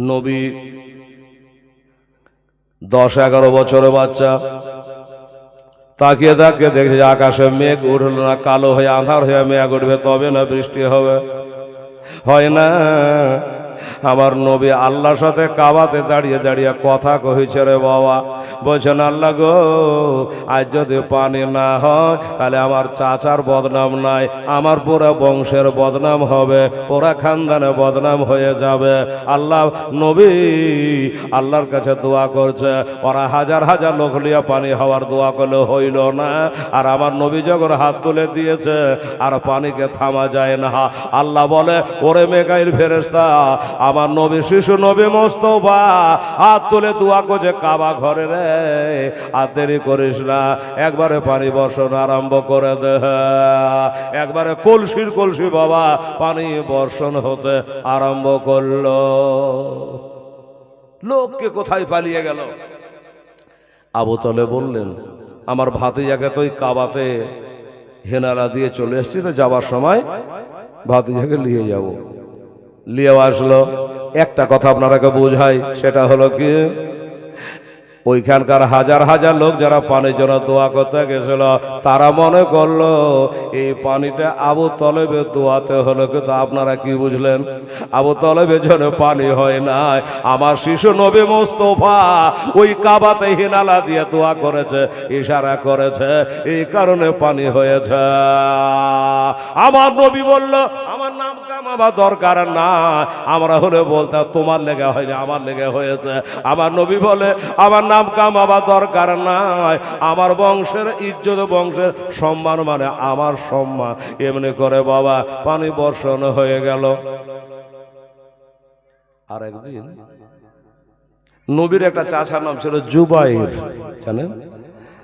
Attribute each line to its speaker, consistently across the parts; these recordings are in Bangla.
Speaker 1: নবী 10-11 বছরের বাচ্চা, তাকিয়ে তাকিয়ে দেখছে যে আকাশে মেঘ উঠল না, কালো হয়ে আঁধার হয়ে মেঘ উঠবে তবে না বৃষ্টি হবে, হয় না। আমার নবী আল্লাহর সাথে কাবাতে দাঁড়িয়ে দাঁড়িয়ে কথা কইছে রে বাবা, বলছেন আল্লাহ গো, আজ যদি পানি না হয় তাহলে আমার চাচার বদনাম নাই, আমার পুরো বংশের বদনাম হবে, পুরা খানদানে বদনাম হয়ে যাবে। আল্লাহ নবী আল্লাহর কাছে দোয়া করছে, ওরা হাজার হাজার লোক লিয়া পানি হওয়ার দোয়া করলে হইল না, আর আমার নবী যখন হাত তুলে দিয়েছে আর পানিকে থামা যায় না। আল্লাহ বলে, ওরে মেকাইল ফেরেশতা, আমার নবী শিশু নবী মোস্তফা হাত তুলে দোয়া করছে কাবা ঘরে রে, আর দেরি করিস না, একবারে পানি বর্ষণ আরম্ভ করে দে। একবারে কলসির কলসি বাবা পানি বর্ষণ হতে আরম্ভ করলো। লোককে কোথায় পালিয়ে গেল? আবু তলে বললেন, আমার ভাতিজাকে তো ওই কাবাতে হেনারা দিয়ে চলে এসছি, তো যাবার সময় ভাতিজাকে নিয়ে যাব। নিয়ে আসলো। একটা কথা আপনারাকে বোঝাই, সেটা হলো কি, ওইখানকার হাজার হাজার লোক যারা পানির জন্য দোয়া করতে গেছিল, তারা মনে করলো এই পানিটা আবু তলেবের দোয়াতে হলো, কিন্তু আপনারা কি বুঝলেন? আবু তলেবের জন্য পানি হয় নাই, আমার শিশু নবী মোস্তফা ওই কাবাতে হিনালা দিয়ে দোয়া করেছে, ইশারা করেছে, এই কারণে পানি হয়েছে। আমার নবী বলল, আমার নাম কামাবা দরকার না, আমরা হলে বলতাম তোমার লেগে হয়নি, আমার লেগে হয়েছে। আমার নবী বলে, আমার নাম কামাবা দরকার নাই, আমার বংশের ইজ্জত, বংশের সম্মান মানে আমার সম্মান। এমনি করে বাবা পানি বর্ষণ হয়ে গেল। আর একদিন নবীর একটা চাচার নাম ছিল জুবাইর, জানেন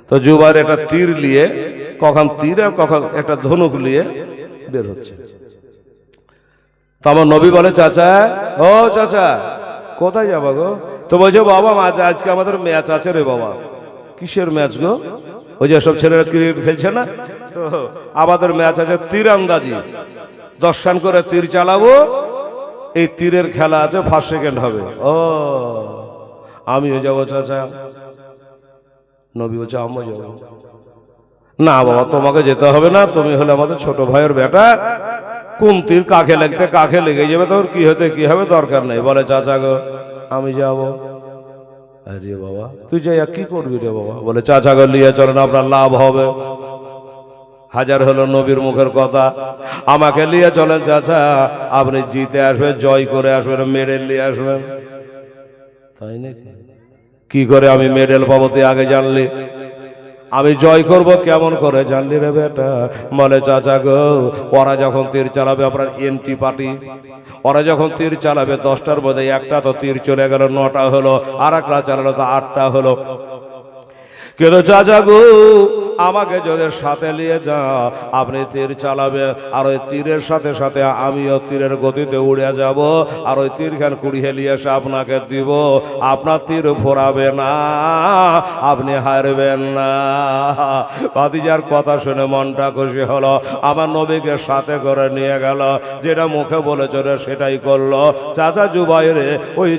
Speaker 1: তো? জুবাইর একটা তীর নিয়ে, কখন তীর কখন একটা ধনুক নিয়ে বের হচ্ছে। তো আমার নবী বলে, চাচা, ও চাচা কোথায় যাবো গো? তো বলছে, বাবা আজকে আমাদের ম্যাচ আছে রে বাবা। কিসের ম্যাচ গো? ওই যে সব ছেলেরা ক্রিকেট খেলছে না, তো আমাদের ম্যাচ আছে তীরন্দাজি, 10 রান করে তীর চালাবো, এই তীরের খেলা আছে, 1 সেকেন্ড হবে। ও আমিও যাবো চাচা। নবী বলছে, আমিও যাবো। না বাবা, তোমাকে যেতে হবে না, তুমি হলে আমাদের ছোট ভাইয়ের বেটা, কোন তীর কাকে লাগতে কাকে লেগে যাবে, তোর কি হতে কি হবে দরকার নেই। বলে, চাচা গো আমি যাবো। আরে বাবা তুই যাই কি করবি রে বাবা? বলে, চাচা গো নিয়ে চলেন, আপনার লাভ হবে। হাজার হলো নবীর মুখের কথা, আমাকে নিয়ে চলেন চাচা, আপনি জিতে আসবেন, জয় করে আসবেন, মেডেল নিয়ে আসবেন। তাই নাকি? কি করে আমি মেডেল পাবো তুই আগে জানলি? আমি জয় করব কেমন করে জানলি রে বেটা? বলে, চাচা গো ওরা যখন তীর চালাবে, আপনার এন্টি পার্টি, ওরা যখন তীর চালাবে 10টার মধ্যে একটা তো তীর চলে গেল, 9টা হলো, আর একটা চালালো তো 8টা হলো। কিন্তু চাচা গো আমাকে যদি সাথে নিয়ে যা, আপনি তীর চালাবে, আর ওই তীরের সাথে সাথে আমিও তীরের গতিতে উড়ে যাব, আর ওই তীরখান কুড়িয়ে নিয়ে এসে আপনাকে দিব, আপনার তীর ফোরাবে না, আপনি হারবেন না। ভাতিজার কথা শুনে মনটা খুশি হলো, আমার নবীকে সাথে করে নিয়ে গেল, যেটা মুখে বলেছিল সেটাই করলো। চাচা জুবাইরে ওই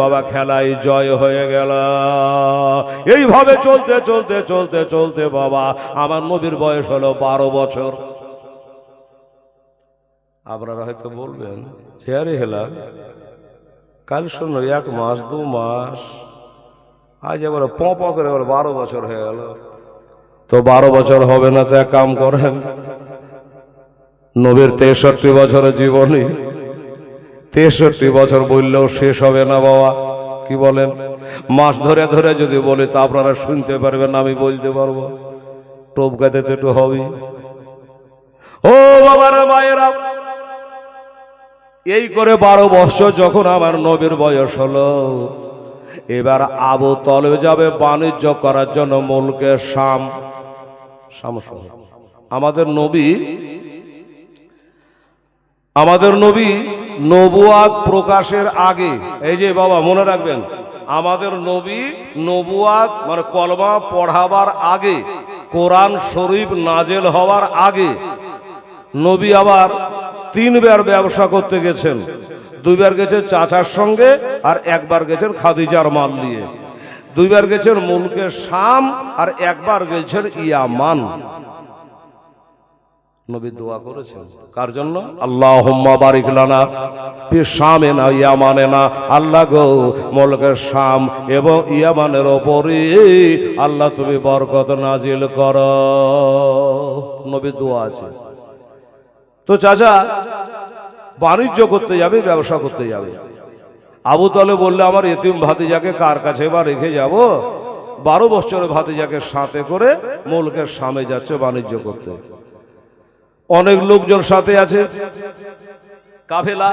Speaker 1: বাবা খেলায় জয় হয়ে গেল। এইভাবে চলতে চলতে চলতে চলতে বাবা আমার নবীর বয়স হলো 12 বছর। আপনারা হয়তো বলবেন, হেয়ারে হেলা কাল শুনো 1 মাস 2 মাস, আজ এবার পপ করে 12 বছর হয়ে গেল। তো 12 বছর হবে না, তো এক কাম করেন, নবীর 63 বছরের জীবনী, 63 বছর বললেও শেষ হবে না বাবা। কি বলেন? মাস ধরে ধরে যদি বলি তা আপনারা শুনতে পারবেন, আমি বলতে পারবো, টোপ গাইতে তো একটু হবেই। ও বাবারা মায়েরা, এই করে 12 বছর যখন আমার নবীর বয়স হলো, এবার আবু তলেব যাবে বাণিজ্য করার জন্য মুলকে শাম। আমাদের নবী নবুয়াত প্রকাশের আগে, এই যে বাবা মনে রাখবেন, আমাদের নবী নবুয়াত মানে কলমা পড়াবার আগে, কোরআন শরীফ নাজেল হওয়ার আগে নবী আবার 3 বার ব্যবসা করতে গেছেন। দুইবার গেছেন চাচার সঙ্গে আর একবার গেছেন খাদিজার মাল নিয়ে। দুইবার গেছেন মুলকে শাম আর একবার গেছেন ইয়ামান। নবী দোয়া করেছেন কার জন্য? আল্লাহুম্মা বারিক লানা ফি শামিনা ইয়ামানিনা, আল্লাহ গো মুলকের শাম এবং ইয়ামানের ওপরে আল্লাহ তুমি বরকত নাজিল করো। নবী দোয়া আছে। তো চাচা বাণিজ্য করতে যাবে, ব্যবসা করতে যাবে। আবু তালেব বললে আমার এতিম ভাতিজাকে কার কাছে বা রেখে যাব? 12 বছরের ভাতিজাকে সাথে করে মুলকের শামে যাচ্ছে বাণিজ্য করতে। অনেক লোকজন সাথে আছে, কাফেলা,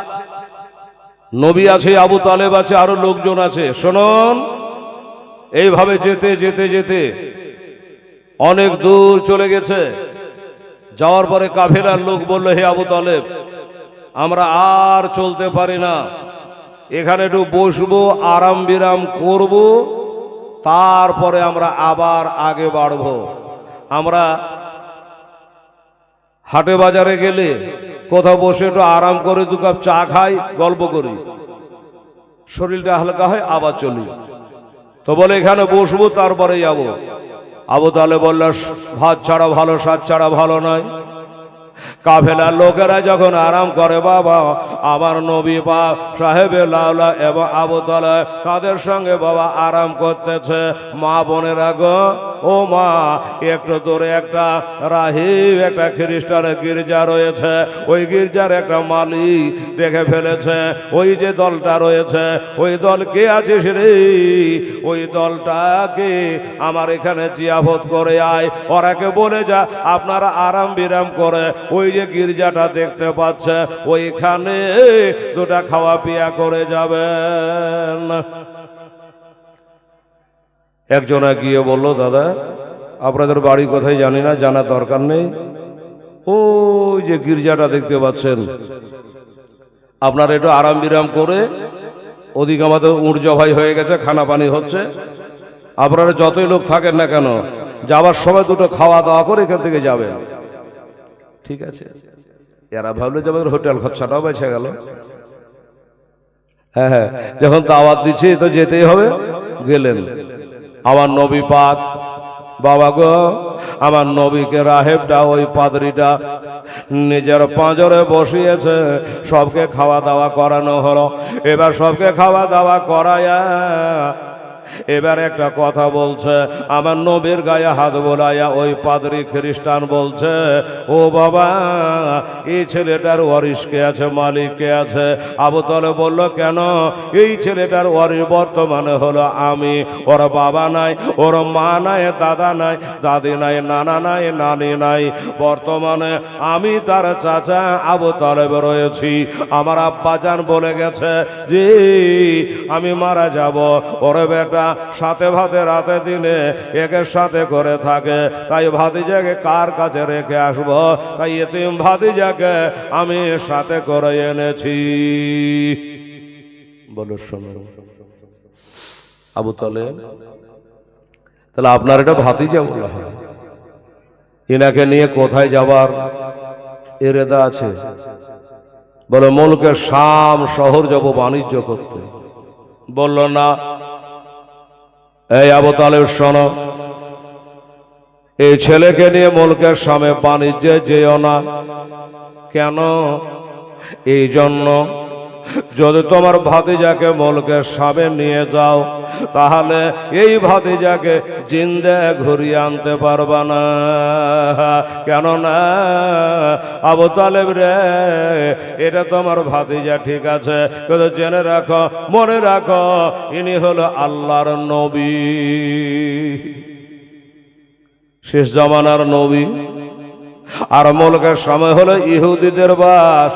Speaker 1: নবী আছে, আবু তালেব আছে, আরো লোকজন আছে। শুনুন, এইভাবে যেতে যেতে যেতে অনেক দূর চলে গেছে। যাওয়ার পরে কাফেলার লোক বলল, হে আবু তালেব, আমরা আর চলতে পারি না, এখানে একটু বসবো, আরাম বিরাম করব, তারপরে আমরা আবার আগে বাড়ব। আমরা হাটে বাজারে গেলে কোথাও বসে একটু আরাম করে 2 কাপ চা খাই, গল্প করি, শরীরটা হালকা হয়, আবার চলি। তো বলে এখানে বসবো তারপরে যাব। আবু তালেব বলল, ভাত ছাড়া ভালো, স্বাদ ছাড়া ভালো নয়। কাফেলার লোকেরা যখন আরাম করে, বাবা আমার নবী পাক সাহেবে লাউলা এবং আবু তালেব তাদের সঙ্গে বাবা আরাম করতেছে। মা বোনেরা গো, ও মা, একটু দূরে একটা রাহিব, একটা খ্রিস্টানের গির্জা রয়েছে। ওই গির্জার একটা মালিক দেখে ফেলেছে, ওই যে দলটা রয়েছে, ওই দল কে আছিস রে? ওই দলটাকে আমার এখানে জিয়াফত করে আয়, ওরাকে বলে যা আপনারা আরাম বিরাম করে ওই যে গির্জাটা দেখতে পাচ্ছে, ওইখানে 2টা খাওয়া পিয়া করে যাবেন। একজনা গিয়ে বলল, দাদা আপনাদের বাড়ি কোথায় জানি না, জানার দরকার নেই, ওই যে গির্জাটা দেখতে পাচ্ছেন, আপনারা একটু আরাম বিরাম করে, ওদিকে আমাদের উঁট জবাই হয়ে গেছে, খানা পানি হচ্ছে, আপনারা যতই লোক থাকেন না কেন যাওয়ার সময় 2টো খাওয়া দাওয়া করে এখান থেকে যাবেন। ঠিক আছে। এরা ভাবলো যে আমাদের হোটেল খরচাটাও বেঁচে গেল। হ্যাঁ হ্যাঁ, যখন দাওয়াত দিচ্ছি তো যেতেই হবে। গেলেন। আমার নবী পাক, বাবা গো, আমার নবীকে রাহেবটা, ওই পাদরিটা নিজের পাঁজরে বসিয়েছে, সবকে খাওয়া দাওয়া করানো হলো। এবার সবকে খাওয়া দাওয়া করায়া এবার একটা কথা বলছে, আমার নবীর গায়ে হাত বোলাইয়া ওই পাদরি খ্রিস্টান বলছে, ও বাবা, এই ছেলেটার ওয়ারিশ কে আছে, মালিক কে আছে? আবু তালেব বলল, কেন? এই ছেলেটার ওয়ারিশ বর্তমানে হলো আমি। ওর বাবা নাই, ওর মা নাই, দাদা নাই, দাদি নাই, নানা নাই, নানি নাই, বর্তমানে আমি তার চাচা আবু তালেব রয়েছি। আমার আব্বাজান বলে গেছে যে আমি মারা যাব, ওরে বেটা সাথে ভাতে রাতে দিনে একের সাথে করে থাকে, তাই ভাতিজাকে কার কাছে রেখে আসবো? তাই এতিম ভাতিজাকে আমি সাথে করে এনেছি। বলো শোনো আবু তালেব, তাহলে আপনার এটা ভাতিজা বলা হয়, এনাকে নিয়ে কোথায় যাবার এরেদা আছে? বলে মুলকের শাম শহর যাব বাণিজ্য করতে। বলল না, এই আবু তালেব শোনো, এই ছেলেকে নিয়ে মুলকের শামে বাণিজ্যে যেও না। কেন? এই জন্য, যদি তোমার ভাতিজাকে মুলকের শামে নিয়ে যাও, তাহলে এই ভাতিজাকে জিন্দে ঘুরিয়ে আনতে পারবা না। কেননা আবু তালেব রে, এটা তোমার ভাতিজা ঠিক আছে, কিন্তু জেনে রাখো, মনে রাখো, ইনি হলো আল্লাহর নবী, শেষ জামানার নবী। আর মুলকের শামে হলো ইহুদিদের বাস।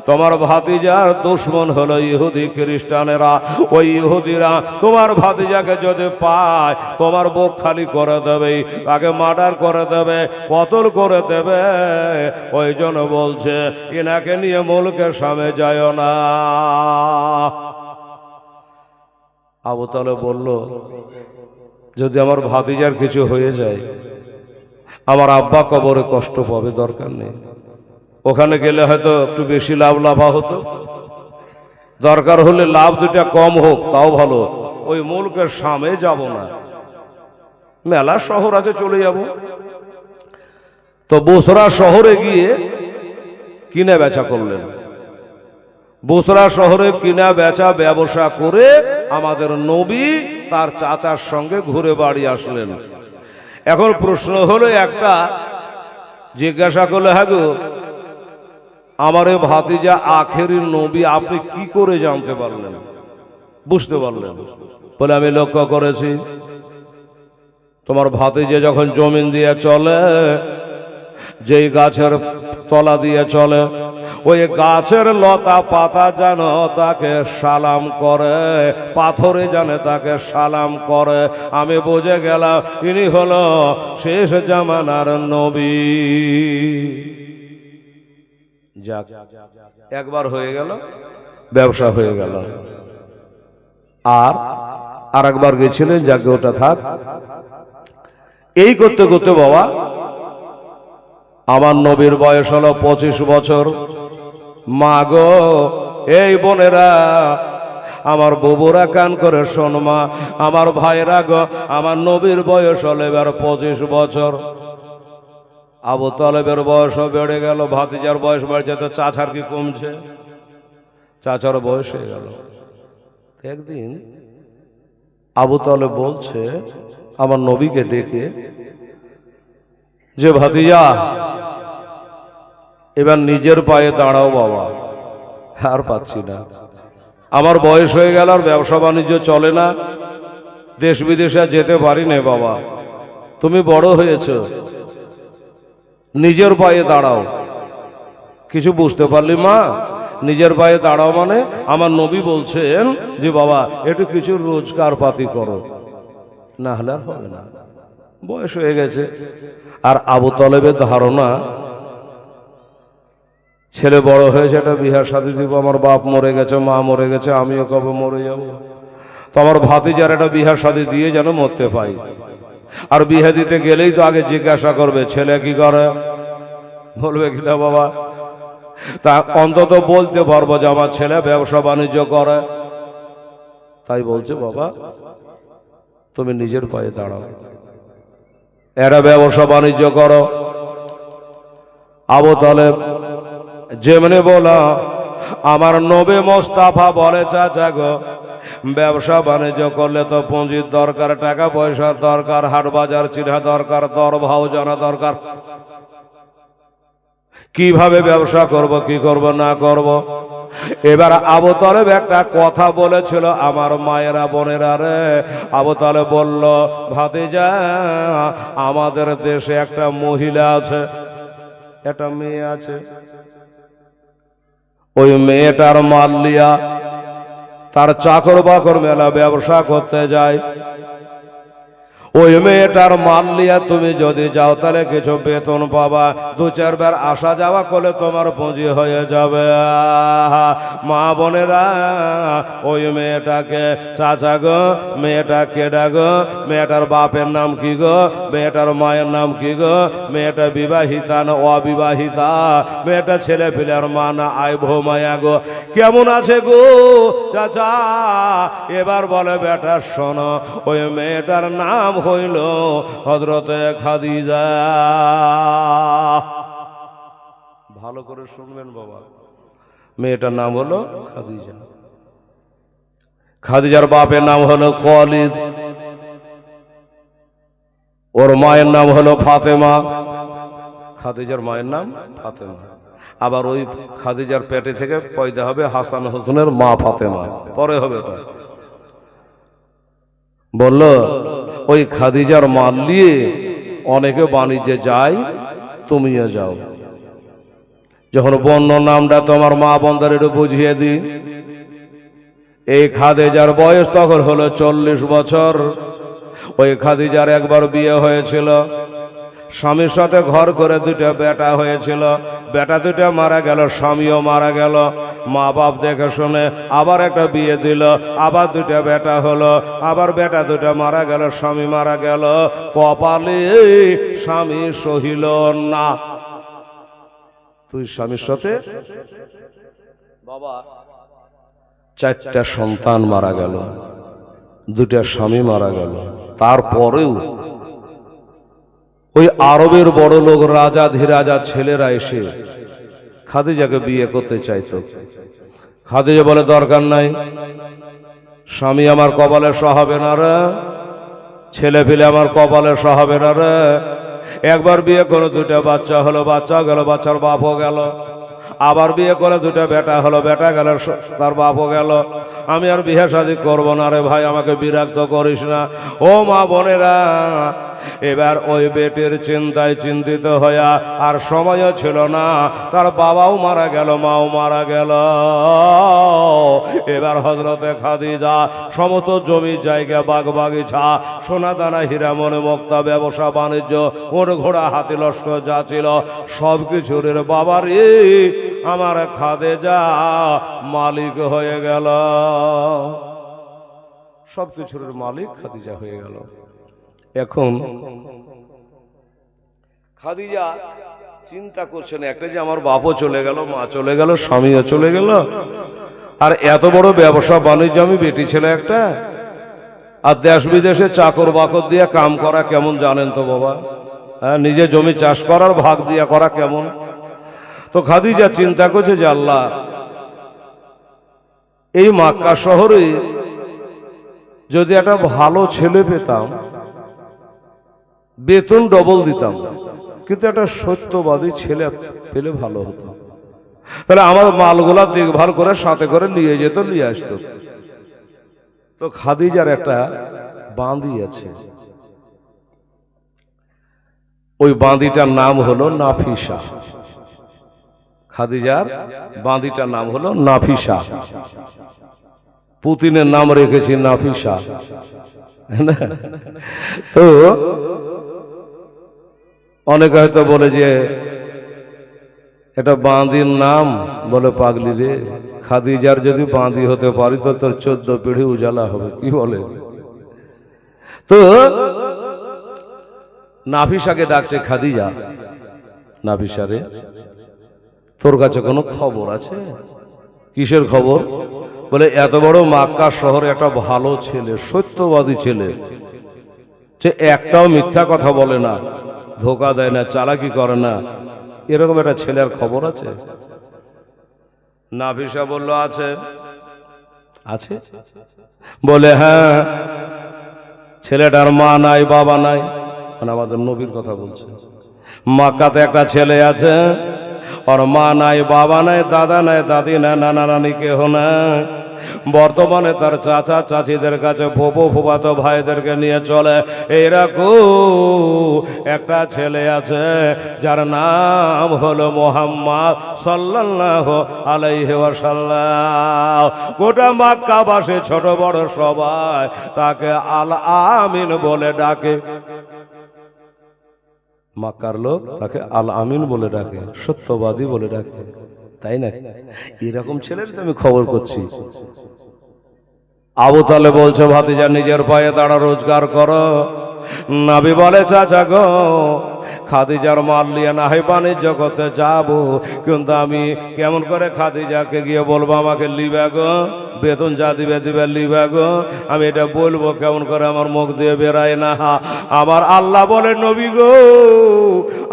Speaker 1: তোমার ভাতিজার দুশ্মন হলো ইহুদি খ্রিস্টানেরা। ওই ইহুদিরা তোমার ভাতিজাকে যদি পায়, তোমার বুক খালি করে দেবে, তাকে মার্ডার করে দেবে, কতল করে দেবে। ওই জন্য বলছে, এনাকে নিয়ে মুলকের সামনে যায় না। আবু তালেব বলল, যদি আমার ভাতিজার কিছু হয়ে যায়, আমার আব্বা কবরে কষ্ট পাবে, দরকার নেই। ওখানে গেলে হয়তো একটু বেশি লাভ লাভা হতো, দরকার হলে লাভ দুটা কম হোক তাও ভালো, ওই মুলকের সামনে যাব না, মেলা শহর আছে চলে যাব। তো বুসরা শহরে গিয়ে কিনে বেচা করলেন। বুসরা শহরে কিনা বেচা ব্যবসা করে আমাদের নবী তার চাচার সঙ্গে ঘুরে বাড়ি আসলেন। এখন প্রশ্ন হলো একটা, জিজ্ঞাসা করলে, হ্যাঁ গো আমার এ ভাতিজা আখেরি নবী আপনি কি করে জানতে পারলেন, বুঝতে পারলেন? বলে আমি লক্ষ্য করেছি তোমার ভাতিজা যখন জমিন দিয়ে চলে, যেই গাছের তলা দিয়ে চলে, ওই গাছের লতা পাতা যেন তাকে সালাম করে, পাথরে জানে তাকে সালাম করে। আমি বুঝে গেলাম ইনি হলো শেষ জামানার নবী। যাক, একবার হয়ে গেল, ব্যবসা হয়ে গেল। আর একবার গেছিলেন, যাকে ওটা থাক। এই করতে করতে বাবা আমার নবীর বয়স হলো 25 বছর। মা গো, এই বোনেরা, আমার বুবুরা কান করে শোন মা, আমার ভাইরা গো, আমার নবীর বয়স হলো এবার 25 বছর। আবু তালেবের বয়সও বেড়ে গেল, ভাতিজার বয়স বাড়ছে, তো চাচার কি কমছে? চাচার বয়স হয়ে গেল। একদিন আবু তালেব বলছে আমার নবীকে ডেকে যে, ভাতিজা এবার নিজের পায়ে দাঁড়াও বাবা, আর পাচ্ছি না, আমার বয়স হয়ে গেল, আর ব্যবসা বাণিজ্য চলে না, দেশ বিদেশে যেতে পারি না বাবা, তুমি বড় হয়েছ, নিজের পায়ে দাঁড়াও। কিছু বুঝতে পারলি মা? নিজের পায়ে দাঁড়াও মানে আমার নবী বলছেন যে বাবা একটু কিছু রোজগার পাতি করো, না হলে আর হবে না, বয়স হয়ে গেছে। আর আবু তালেবের ধারণা ছেলে বড় হয়েছে, একটা বিহার শাদী দিব, আমার বাপ মরে গেছে, মা মরে গেছে, আমিও কবে মরে যাব, তো আমার ভাতিজার একটা বিহার শাদী দিয়ে যেন মরতে পাই। আর বিয়ে দিতে গেলেই তো আগে জিজ্ঞাসা করবে ছেলে কি করে, বলবে কিনা বাবা, তা অন্তত বলতে পারবো যে আমার ছেলে ব্যবসা বাণিজ্য করে। তাই বলছে বাবা তুমি নিজের পায়ে দাঁড়াও, এরা ব্যবসা বাণিজ্য করো। আবু তালেব যেমনি বলা, আমার নবী মোস্তাফা বলে চাচা গো, ব্যবসা বাণিজ্য করলে তো পুঁজির দরকার, টাকা পয়সার দরকার, হাট বাজার চিনা দরকার, দর ভাও জানা দরকার, কিভাবে ব্যবসা করব, কি করব না করব। এবার আবু তালেব একটা কথা বলেছিল, আমার মায়েরা বোনেরা রে, আবু তালেব বলল, ভাতিজা আমাদের দেশে একটা মহিলা আছে, একটা মেয়ে আছে, ওই মেয়েটার মাল্লিয়া তার চাকর বাকর মেলা ব্যবসা করতে যায়, ওই মেয়েটার মাল্লিয়া তুমি যদি যাও তাহলে কিছু বেতন পাবা, 2-4 বার আসা যাওয়া করলে তোমার পুঁজি হয়ে যাবে। মা বোনেরা, ওই মেয়েটাকে চাচা গো, মেয়েটা কেডা গো, মেয়েটার বাপের নাম কি গো, মেয়েটার মায়ের নাম কি গো, মেয়েটা বিবাহিতা না অবিবাহিতা, মেয়েটা ছেলে পিলার মা না আই ভৌ মায়া গো, কেমন আছে গো চাচা? এবার বলে বেটা শোনো, ওই মেয়েটার নাম হইল হযরতে খাদিজা। ভালো করে শুনবেন বাবা, মেয়েটার নাম হলো খাদিজা। খাদিজার বাপের নাম হলো খালিদ, ওর মায়ের নাম হলো ফাতেমা। খাদিজার মায়ের নাম ফাতেমা, আবার ওই খাদিজার পেটে থেকে পয়দা হবে হাসান হোসেনের মা ফাতেমা, পরে হবে। বলল ওই খাদিজার মাল নিয়ে অনেকে বাণিজ্যে যায়, তুমিও যাও। যখন বন্য নামটা তোমার মা বন্ধের একটু বুঝিয়ে দি। এই খাদিজার বয়স তখন হলো 40 বছর। ওই খাদিজার একবার বিয়ে হয়েছিল, স্বামীর সাথে ঘর করে 2টা বেটা হয়েছিল, বেটা 2টা মারা গেল, স্বামীও মারা গেল। মা বাপ দেখে শুনে আবার একটা বিয়ে দিল, আবার 2টা বেটা হলো, আবার বেটা 2টা মারা গেল, স্বামী মারা গেল। কপালে স্বামী সহিল না। তুই স্বামীর সাথে বাবা 4টা সন্তান মারা গেল, 2টা স্বামী মারা গেল। তারপরেও ওই আরবের বড় লোক রাজা ধীরাজা ছেলেরা এসে খাদিজাকে বিয়ে করতে চাইতো। খাদিজা বলে দরকার নাই, স্বামী আমার কপালে সহাবে না রে, ছেলে পেলে আমার কপালে সহাবে না রে। একবার বিয়ে করে 2টা বাচ্চা হলো, বাচ্চা গেল, বাচ্চার বাপও গেল। আবার বিয়ে করে 2টা বেটা হলো, বেটা গেল, তার বাপও গেল। আমি আর বিয়ে শাদী করবো না রে ভাই, আমাকে বিরক্ত করিস না। ও মা বোনেরা, এবার ওই বেটির চিন্তায় চিন্তিত হইয়া আর সময়ও ছিল না, তার বাবাও মারা গেল, মাও মারা গেল। এবার হযরতে খাদিজা সমস্ত জমি জায়গা, বাগ বাগিচা, সোনা দানা, হীরা মনে মুক্তা, ব্যবসা বাণিজ্য, ওর ঘোড়া, হাতি লস্কর যা ছিল সবকিছুর বাবারে আমার খাদিজা মালিক হয়ে গেল। সবকিছুর মালিক খাদিজা হয়ে গেল। এখন খাদিজা চিন্তা করছেন, একটা যে আমার বাপও চলে গেল, মা চলে গেল, স্বামীও চলে গেল, আর এত বড় ব্যবসা বাণিজ্য আমি বেটি ছেলে একটা, আর দেশ বিদেশে চাকর বাকর দিয়ে কাম করা কেমন জানেন তো বাবা? হ্যাঁ, নিজে জমি চাষ করার ভাগ দিয়া করা কেমন? তো খাদিজা চিন্তা করছে যে আল্লাহ, এই মক্কা শহরে যদি একটা ভালো ছেলে পেতাম, বেতন ডবল দিতাম, কিন্তু একটা সত্যবাদী ছেলে পেলে ভালো হতো, তাহলে আমার মালগুলা দেখভাল করে সাথে করে নিয়ে যেত, নিয়ে আসতো। তো খাদিজার একটা বাঁধি আছে, ওই বাঁধিটার নাম হলো নাফিসা। খাদিজার বাঁধিটার নাম হলো নাফিসা, পুতিনের নাম রেখেছি নাফিসা। তো অনেকে হয়তো বলে যে এটা বাঁধির নাম, বলে পাগলি রে, খাদিজার যদি বাঁধি হতে পারি তো তোর 14 পিঢ়ি উজালা হবে, কি বলে? তো নাফিসাকে ডাকছে খাদিজা, নাফিসা রে, তোর কাছে কোনো খবর আছে? কিসের খবর? বলে এত বড় মক্কা শহরে একটা ভালো ছেলে, সত্যবাদী ছেলে, যে একটাও মিথ্যা কথা বলে না, ধোকা দেয় না, চালাকি করে না, এরকম একটা ছেলের খবর আছে? নাফিসা বলল আছে। আছে? বলে হ্যাঁ, ছেলেটার মা নাই, বাবা নাই, মানে আমাদের নবীর কথা বলছে। মক্কাতে একটা ছেলে আছে, ওর মা নাই, বাবা নাই, দাদা নাই, দাদি নাই, নানা নানি কেহ নাই। বর্তমানে তার চাচা চাচিদের কাছে ফুফু ফুফাতো ভাইদেরকে নিয়ে চলে। এরকম একটা ছেলে আছে যার নাম হলো মুহাম্মদ সাল্লাল্লাহু আলাইহি ওয়াসাল্লাম। গোটা মক্কাবাসী ছোট বড় সবাই তাকে আল আমিন বলে ডাকে। মক্কার লোক তাকে আল আমিন বলে ডাকে, সত্যবাদী বলে ডাকে, তাই না? এরকম ছেলের তো আমি খবর করছি। আবু তালেব বলছে ভাতিজা নিজের পায়ে দাঁড়া, রোজগার করো। নবী বলে চাচা গো, খাদিজার মাল নিয়ে না হয় বাণিজ্য করতে যাবো, কিন্তু আমি কেমন করে খাদিজাকে গিয়ে বলবো আমাকে লিবে গো, বেতন যা দিবে দিবে লিবে গো, আমি এটা বলবো কেমন করে? আমার মুখ দিয়ে বেরায় না। আমার আল্লাহ বলে নবী গো,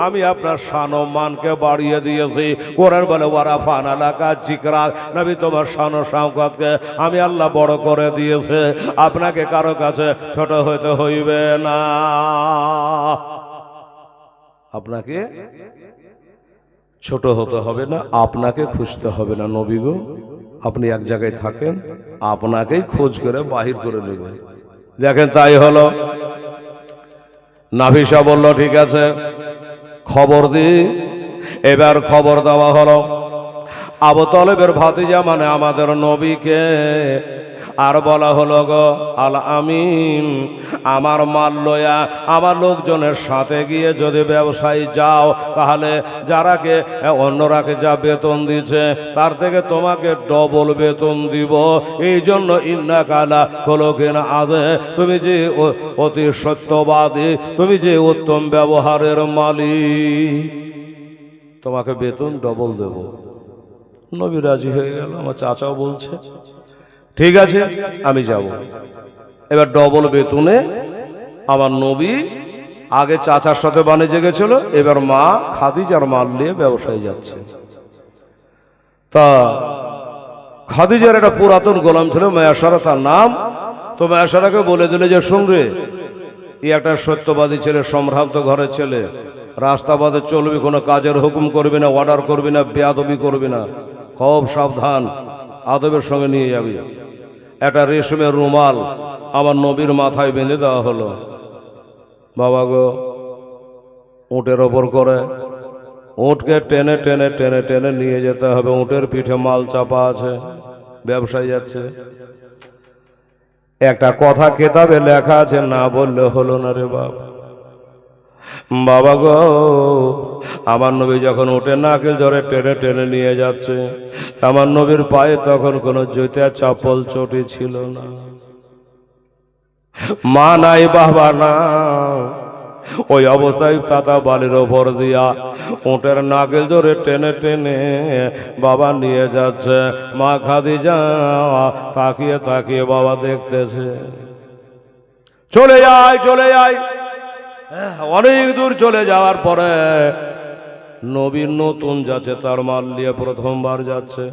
Speaker 1: আমি আপনার শান-ও-মানকে বাড়িয়ে দিয়েছি। কোরআন বলে ওয়ারাফা'না লাকা যিকরাক, নবী তোমার শান ও শাওকতকে আমি আল্লাহ বড় করে দিয়েছে, আপনাকে কারো কাছে ছোট হইতে হইবে না, আপনাকে ছোট হতে হবে না, আপনাকে খুঁজতে হবে না। নবী গো, আপনি এক জায়গায় থাকেন, আপনাকেই খোঁজ করে বাহির করে নেবে। দেখেন তাই হলো। নাফিসা বলল ঠিক আছে, খবর দি। এবার খবর দেওয়া হলো আবু তালেবের ভাতিজা মানে আমাদের নবীকে, আর বলা হলো গো আল আমিন, আমার মাল লয়া আমার লোকজনের সাথে গিয়ে যদি ব্যবসায়ী যাও, তাহলে যারাকে অন্যরাকে যা বেতন দিচ্ছে তার থেকে তোমাকে ডবল বেতন দিব। এই জন্য ইন্নাকালা খোলকিন আযীম, তুমি যে অতি সত্যবাদী, তুমি যে উত্তম ব্যবহারের মালিক, তোমাকে বেতন ডবল দেব। নবী রাজি হয়ে গেল। আমার চাচাও বলছে ঠিক আছে আমি যাব। এবার ডবল বেতনে আমার নবী আগে চাচার সাথে বাণিজ্যে গেছিল, এবার মা খাদিজার মাল নিয়ে ব্যবসায় যাচ্ছে। তা খাদিজার একটা পুরাতন গোলাম ছিল মেয়াসারা তার নাম। তো মেয়াসারাকে বলে দিলে যে শুনরে, এই একটা সত্যবাদী ছেলে, সম্ভ্রান্ত ঘরের ছেলে, রাস্তা পথে চলবি, কোনো কাজের হুকুম করবি না, অর্ডার করবি না, বেয়াদবি করবি না, খুব সাবধান, আদবের সঙ্গে নিয়ে যাবি। একটা রেশমের রুমাল আমার নবীর মাথায় বেঁধে দেওয়া হলো। বাবা গো, উটের ওপর করে উটকে টেনে টেনে টেনে টেনে নিয়ে যেতে হবে। উটের পিঠে মাল চাপা আছে, ব্যবসায়ী যাচ্ছে। একটা কথা কেতাবে লেখা আছে, না বললে হলো না রে বাপ। বাবা গো, আমার নবী যখন উঠে নাকেল ধরে টেনে টেনে নিয়ে যাচ্ছে, আমার নবীর পায়ে তখন কোনো জুতা চাপল চটি ছিল না, মা নাই বাবা না। ওই অবস্থায় তাতা বালির ওপর দিয়া উটের নাকেল ধরে টেনে টেনে বাবা নিয়ে যাচ্ছে। মা খাদিজা তাকিয়ে তাকিয়ে বাবা দেখতেছে। চলে যায় চলে যায়, অনেক দূর চলে যাওয়ার পরে নবীর নতুন যাচ্ছে, তার মাল নিয়ে প্রথমবার যাচ্ছে।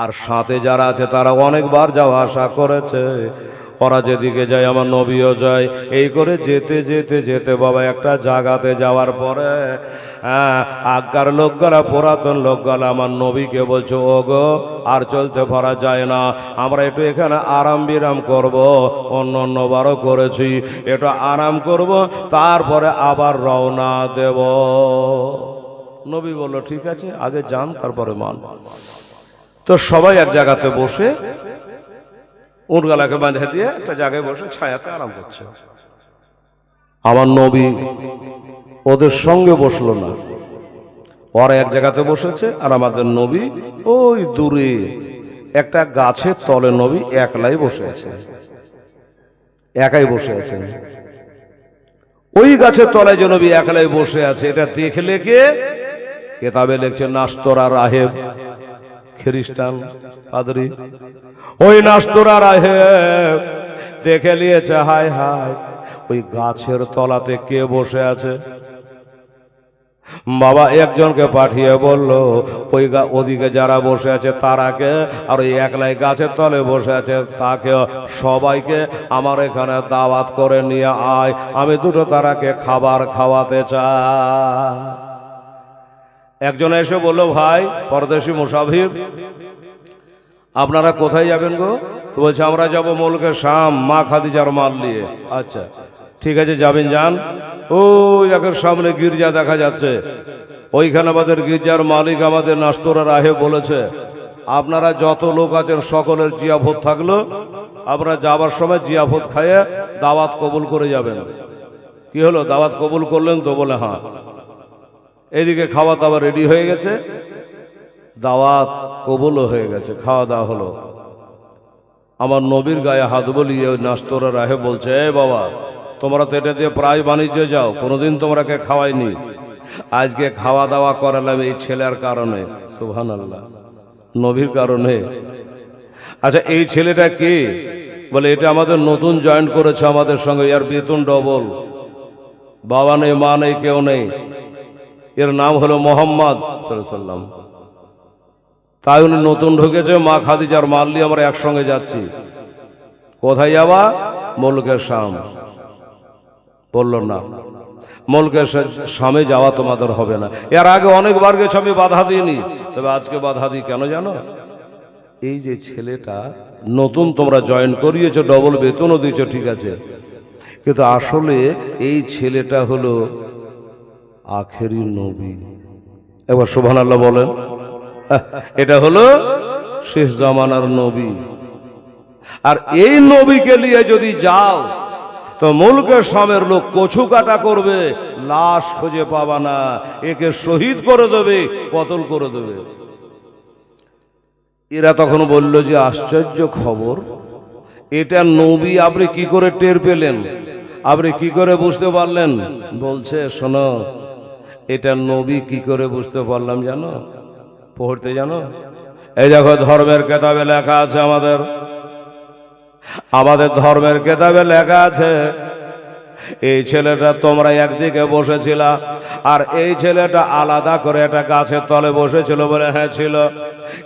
Speaker 1: আর সাথে যারা আছে তারা অনেকবার যাওয়া আসা করেছে। ওরা যেদিকে যায় আমার নবীও যায়। এই করে যেতে যেতে যেতে বাবা একটা জায়গাতে যাওয়ার পরে আগকার লোকগুলা, পুরাতন লোকগুলা আমার নবীকে বলছে, ও গো আর চলতে পারা যায় না, আমরা একটু এখানে আরাম বিরাম করব, অন্যবারও করেছি, একটু আরাম করব, তারপরে আবার রওনা দেব। নবী বলল ঠিক আছে, আগে যান তারপরে মান। তো সবাই এক জায়গাতে বসে উটগালাকে বাঁধে দিয়ে একটা জায়গায় বসে ছায়াতে আরাম করছে। আমার নবী ওদের সঙ্গে বসলো না, ওরা এক জায়গাতে বসেছে, আর আমাদের নবী ওই দূরে একটা গাছের তলে নবী একলাই বসে আছে, একাই বসে আছেন। ওই গাছের তলায় যে নবী একলাই বসে আছে, এটা দেখলে কে? কেতাবে লিখছে নাস্তরা রাহেব, খ্রিস্টান পাদরি। ওই নাস্তরা রাহেব দেখে নিয়েছে, হায় হায় ওই গাছের তলাতে কে বসে আছে। বাবা একজনকে পাঠিয়ে বলল, ওই ওদিকে যারা বসে আছে তারাকে, আর ওই একলাই গাছের তলে বসে আছে তাকে, সবাইকে আমার এখানে দাওয়াত করে নিয়ে আয়, আমি দুটো তারাকে খাবার খাওয়াতে চাই। একজন এসে বলল, ভাই পরদেশি মুসাফির, আপনারা কোথায় যাবেন গো? তো বলছে আমরা যাব মুলকে শাম, মা খাদিজার মাল নিয়ে। আচ্ছা ঠিক আছে, যাবেন যান। ওই একের সামনে গির্জা দেখা যাচ্ছে, ওইখানে আমাদের গির্জার মালিক আমাদের নাস্তরা রাহে বলেছে, আপনারা যত লোক আছেন সকলের জিয়াফত থাকলো, আপনারা যাবার সময় জিয়াফত খাইয়ে দাওয়াত কবুল করে যাবেন। কি হলো, দাওয়াত কবুল করলেন তো? বলে হ্যাঁ। এদিকে খাওয়া দাওয়া রেডি হয়ে গেছে, দাওয়াত কবুলও হয়ে গেছে, খাওয়া দাওয়া হলো। আমার নবীর গায়ে হাত বলিয়ে ওই নাস্তরা রাহে বলছে, এ বাবা, তোমরা তো এটা দিয়ে প্রায় বাণিজ্যে যাও, কোনোদিন তোমরাকে খাওয়াইনি, আজকে খাওয়া দাওয়া করালাম এই ছেলের কারণে। সুবহানাল্লাহ, নবীর কারণে। আচ্ছা এই ছেলেটা কে? বলে এটা আমাদের নতুন জয়েন করেছে আমাদের সঙ্গে, এর বেতন ডবল, বাবা নেই মা নেই কেউ নেই, এর নাম হলো মোহাম্মদ সাল্লাল্লাহু আলাইহি ওয়াসাল্লাম। তাই উনি নতুন ঢুকেছে, মা খাদিজার মাল নিয়ে আমরা একসঙ্গে যাচ্ছি। কোথায় যাবা? মুলকে শাম। বলল না, মুলকে শামে যাওয়া তোমাদের হবে না। এর আগে অনেকবার গেছে, আমি বাধা দিইনি, তবে আজকে বাধা দিই কেন জানো? এই যে ছেলেটা নতুন তোমরা জয়েন করিয়েছো, ডবল বেতনও দিয়েছো, ঠিক আছে, কিন্তু আসলে এই ছেলেটা হলো আখেরি নবী। একবার সুবহানাল্লাহ বলেন। এটা হলো শেষ জামানার নবী। আর এই নবীকে নিয়ে যদি যাও তো মুলকের শামের লোক কচু কাটা করবে, লাশ খুঁজে পাবা না, একে শহীদ করে দেবে, কতল করে দেবে। এরা তখন বলল যে আশ্চর্য খবর, এটা নবী, আপনি কি করে টের পেলেন, আপনি কি করে বুঝতে পারলেন? বলছে শোনো, এটা নবী কি করে বুঝতে পারলাম জানো? পড়তে জানো? এই দেখো ধর্মের কেতাবে লেখা আছে, আমাদের ধর্মের কেতাবে লেখা আছে, এই ছেলেটা তোমরা একদিকে বসেছিল আর এই ছেলেটা আলাদা করে একটা গাছের তলে বসেছিল বলে হ্যাঁ ছিল।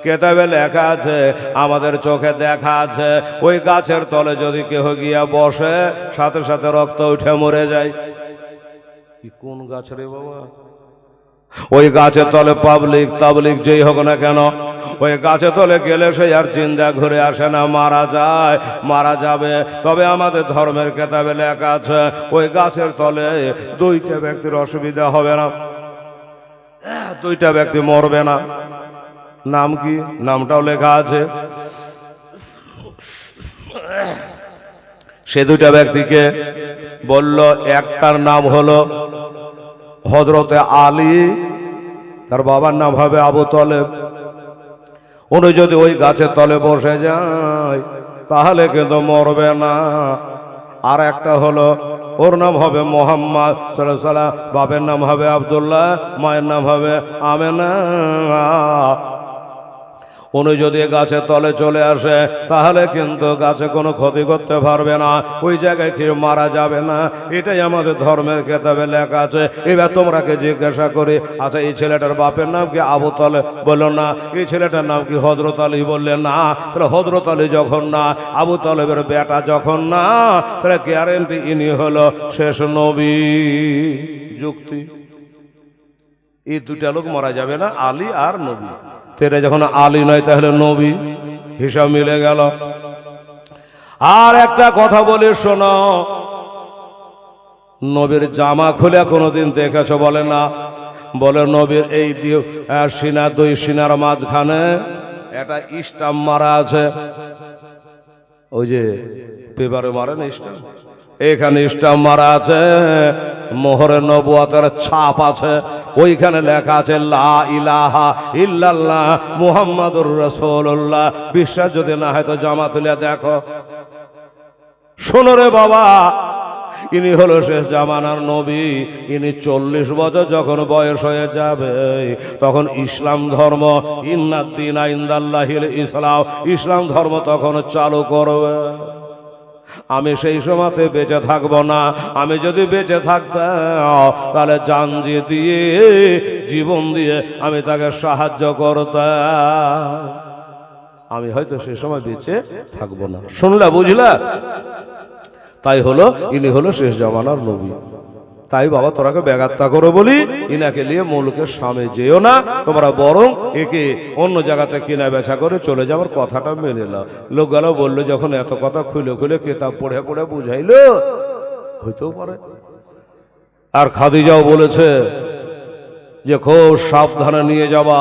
Speaker 1: কেতাবে লেখা আছে, আমাদের চোখে দেখা আছে, ওই গাছের তলে যদি কেহ গিয়া বসে সাথে সাথে রক্ত উঠে মরে যায়। কোন গাছ রে বাবা? ওই গাছের তলে পাবলিক তাবলিক যেই হোক না কেন, ওই গাছের তলে গেলে সে আর জিন্দা ঘুরে আসে না, মারা যায়, মারা যাবে। তবে আমাদের ধর্মের কেতাবে লেখা আছে, ওই গাছের তলে দুইটা ব্যক্তির অসুবিধা হবে না, দুইটা ব্যক্তি মরবে না। নাম কি? নামটাও লেখা আছে। সে দুইটা ব্যক্তিকে বলল, একটার নাম হলো হযরতে আলী, তার বাবার নাম হবে আবু তলেব। উনি যদি ওই গাছের তলে বসে যায় তাহলে কিন্তু মরবে না। আর একটা হলো, ওর নাম হবে মোহাম্মদ সাল্লাল্লাহু আলাইহি ওয়াসাল্লাম, বাবার নাম হবে আব্দুল্লাহ, মায়ের নাম হবে আমেনা। উনি যদি গাছের তলে চলে আসে তাহলে কিন্তু গাছে কোনো ক্ষতি করতে পারবে না, ওই জায়গায় কেউ মারা যাবে না। এটাই আমাদের ধর্মের কেতাবে লেখা আছে। এবার তোমরাকে জিজ্ঞাসা করি, আচ্ছা এই ছেলেটার বাপের নাম কি? আবু তলেব। বলল না। এই ছেলেটার নাম কি? হযরত আলী। বললেন না। তাহলে হযরত আলী যখন না, আবু তলেবের বেটা যখন না, তাহলে গ্যারেন্টি ইনি হলো শেষ নবী। যুক্তি? এই দুটা লোক মারা যাবে না, আলী আর নবী। তেরে যখন আলী নয় তাহলে নবী, হিসাব মিলে গেল। আর একটা কথা বলে শোনো, নবীর জামা খুলে কোনোদিন দেখেছো? বলে না। বলে নবীর এই সিনা, দুই সিনার মাঝখানে একটা স্টাম্প মারা আছে। ওই যে পেপারে মারে না স্টাম্প, এখানে স্টাম্প মারা আছে, মোহরে নবুয়তের ছাপ আছে। ওইখানে লেখা আছে লা ইলাহা ইল্লাল্লাহ মুহাম্মাদুর রাসূলুল্লাহ। বিশ্বাস যদি না হয় তো জামা তুলে দেখো। শোনো রে বাবা, ইনি হলো শেষ জামানার নবী। ইনি 40 বছর যখন বয়স হয়ে যাবে তখন ইসলাম ধর্ম, ইন্নাদ-দীনা ইনদাল্লাহিল ইসলাম, ইসলাম ধর্ম তখন চালু করবে। আমি সেই সময়তে বেঁচে থাকবো না। আমি যদি বেঁচে থাকতাম তাহলে জান দিয়ে জীবন দিয়ে আমি তাকে সাহায্য করতাম। আমি হয়তো সেই সময় বেঁচে থাকবো না। শুনলা, বুঝলা? তাই হলো, ইনি হলো শেষ জামানার নবী। তাই বাবা তোরাকে ব্যাঘাত্তা করে বলি, ইনাকে নিয়ে মুলুকের সামনে যেও না তোমরা, বরং একে অন্য জায়গাতে কেনা বেচা করে চলে যাওয়ার কথাটা মেনে নাও। লোকগুলো বললো যখন এত কথা খুলে খুলে কেতাব পড়ে পড়ে বুঝাইলো, হইতেও পারে। আর খাদিজাও বলেছে যে খুব সাবধানে নিয়ে যাবা,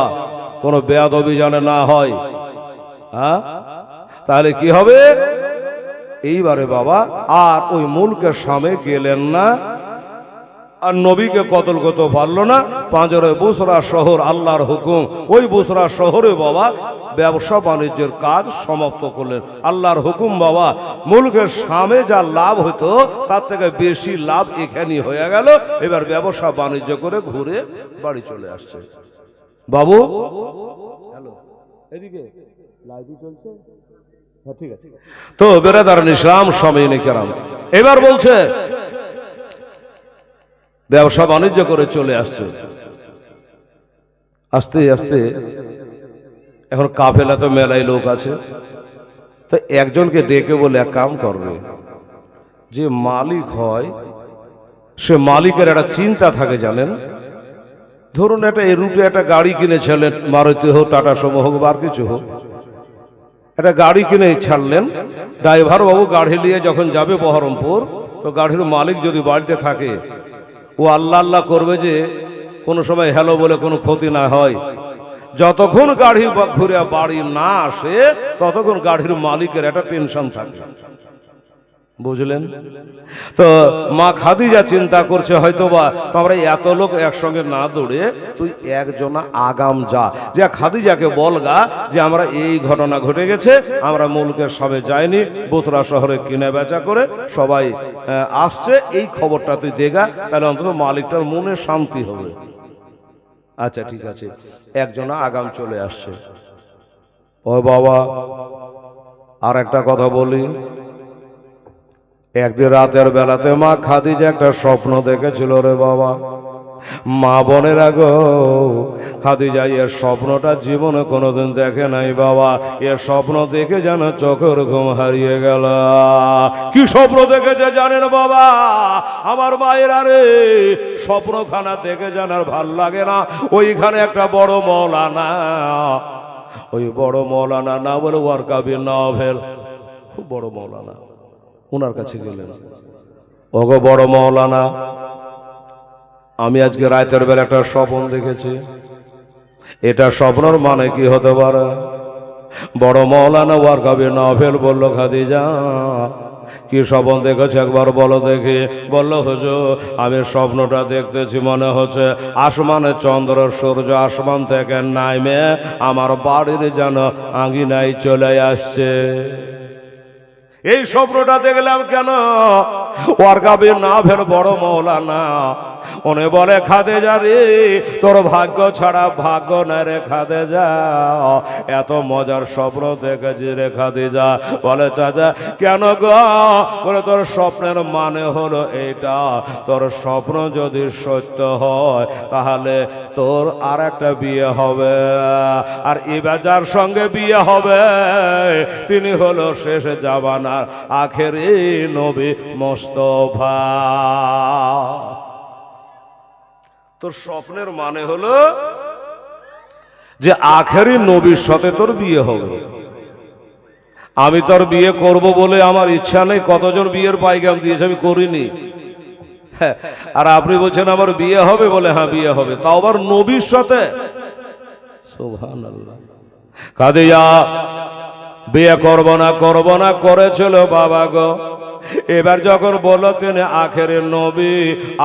Speaker 1: কোনো বেয়াদবি জানে না হয়। হ্যাঁ, তাহলে কি হবে? এইবারে বাবা আর ওই মুলকের সামনে গেলেন না, আর নবীকে কতল করতে পারলো না। পাঁজরে বুসরা শহর, আল্লাহর হুকুম, ওই বুসরা শহরে বাবা ব্যবসা বাণিজ্যের কাজ সমাপ্ত করলেন। আল্লাহর হুকুম বাবা, মুলকের সামনে যা লাভ হতো তার থেকে বেশি লাভ এখানে হয়ে গেল। এবার ব্যবসা বাণিজ্য করে ঘুরে বাড়ি চলে আসছে। বাবু, হ্যালো, এদিকে লাইভই চলছে। হ্যাঁ, ঠিক আছে। তো বেরাদার ইসলাম সামিনে কেরাম, এবার বলছে ব্যবসা বাণিজ্য করে চলে আসছে। আস্তে আস্তে এখন কাফেলা তো মেলায় লোক আছে, তো একজনকে ডেকে বলে এক কাম করবে, যে মালিক হয় সে মালিকের একটা চিন্তা থাকে জানেন। ধরুন একটা এই রুটে একটা গাড়ি কিনেছিলেন, মারুতি হোক, টাটা সুমো হোক, বা কিছু হোক, একটা গাড়ি কিনে ছাড়লেন। ড্রাইভার বাবু গাড়ি নিয়ে যখন যাবে বহরমপুর, তো গাড়ির মালিক যদি বাড়িতে থাকে, ও আল্লাহ আল্লাহ করবে যে কোনো সময় হ্যালো বলে কোনো ক্ষতি না হয়। যতক্ষণ গাড়ি ঘুরে বাড়ি না আসে ততক্ষণ গাড়ির মালিকের একটা টেনশন থাকে, বুঝলেন? তো মা খাদিজা চিন্তা করছে হয়তোবা তোমরা এত লোক একসঙ্গে না দৌড়ে তুই একজনা আগাম যা, যে খাদিজাকে বলগা যে আমরা এই ঘটনা ঘটে গেছে, আমরা মুলকের সবে যাইনি, বুসরা শহরে কিনে বেচা করে সবাই আসছে, এই খবরটা তুই দেগা, তাহলে অন্তত মালিকটার মনে শান্তি হবে। আচ্ছা ঠিক আছে। একজনা আগাম চলে আসছে। ও বাবা, আর একটা কথা বলি। একদিন রাতের বেলাতে মা খাদিজা একটা স্বপ্ন দেখেছিল রে বাবা। মা বোনেরা গো, খাদিজা এর স্বপ্নটা জীবনে কোনোদিন দেখে নাই বাবা। এর স্বপ্ন দেখে যেন চোখের ঘুম হারিয়ে গেল। কি স্বপ্ন দেখেছে জানেন বাবা? আমার মায়ের আরে স্বপ্নখানা দেখে যেন আর ভাল লাগে না। ওইখানে একটা বড় মৌলানা, ওই বড় মৌলানা না বলে ওয়ারকা বিন নওফেল, খুব বড় মৌলানা, ওনার কাছে গেলেন। ওগো বড় মৌলানা, আমি আজকে রাতের বেলা একটা স্বপ্ন দেখেছি, এটা স্বপ্নের মানে কি হতে পারে? বড় মৌলানা ওয়ারকা বিন নওফেল বলল, খাদিজা কি স্বপ্ন দেখেছে একবার বলো দেখি। বলল, হুজুর আমি স্বপ্নটা দেখতেছি, মনে হচ্ছে আসমানে চন্দ্র সূর্য আসমান থেকে নামে আমার বাড়ির যেন আঙিনায় চলে আসছে। এই স্বপ্নটা দেখলাম কেন? ওয়ারকা বিন নওফেল বড় মৌলানা, উনি বলে, খাদিজা রে তোর ভাগ্য ছাড়া ভাগ্য না রে খাদিজা, এত মজার স্বপ্ন দেখেছি রে খাদিজা। বলে, চাচা কেন গো? বলে, তোর স্বপ্নের মানে হলো এইটা, তোর স্বপ্ন যদি সত্য হয় তাহলে তোর আর একটা বিয়ে হবে, আর এবার যার সঙ্গে বিয়ে হবে তিনি হলো শেষ জামানার আখেরি নবী মুস্তাফা। তোর স্বপ্নের মানে হলো যে আখেরি নবীর সাথে তোর বিয়ে হবে। আমি তোর বিয়ে করব বলে আমার ইচ্ছা নেই। কতজন বিয়ের পাইগাম দিয়েছে, আমি করিনি। হ্যাঁ, আর আপনি বলছেন আমার বিয়ে হবে বলে, হ্যাঁ বিয়ে হবে, তাও আবার নবীর সাথে। সুবহানাল্লাহ। খাদিজা বিয়ে করব না করেছিল বাবা গো। এবার যখন বলল তিনি আখেরি নবী,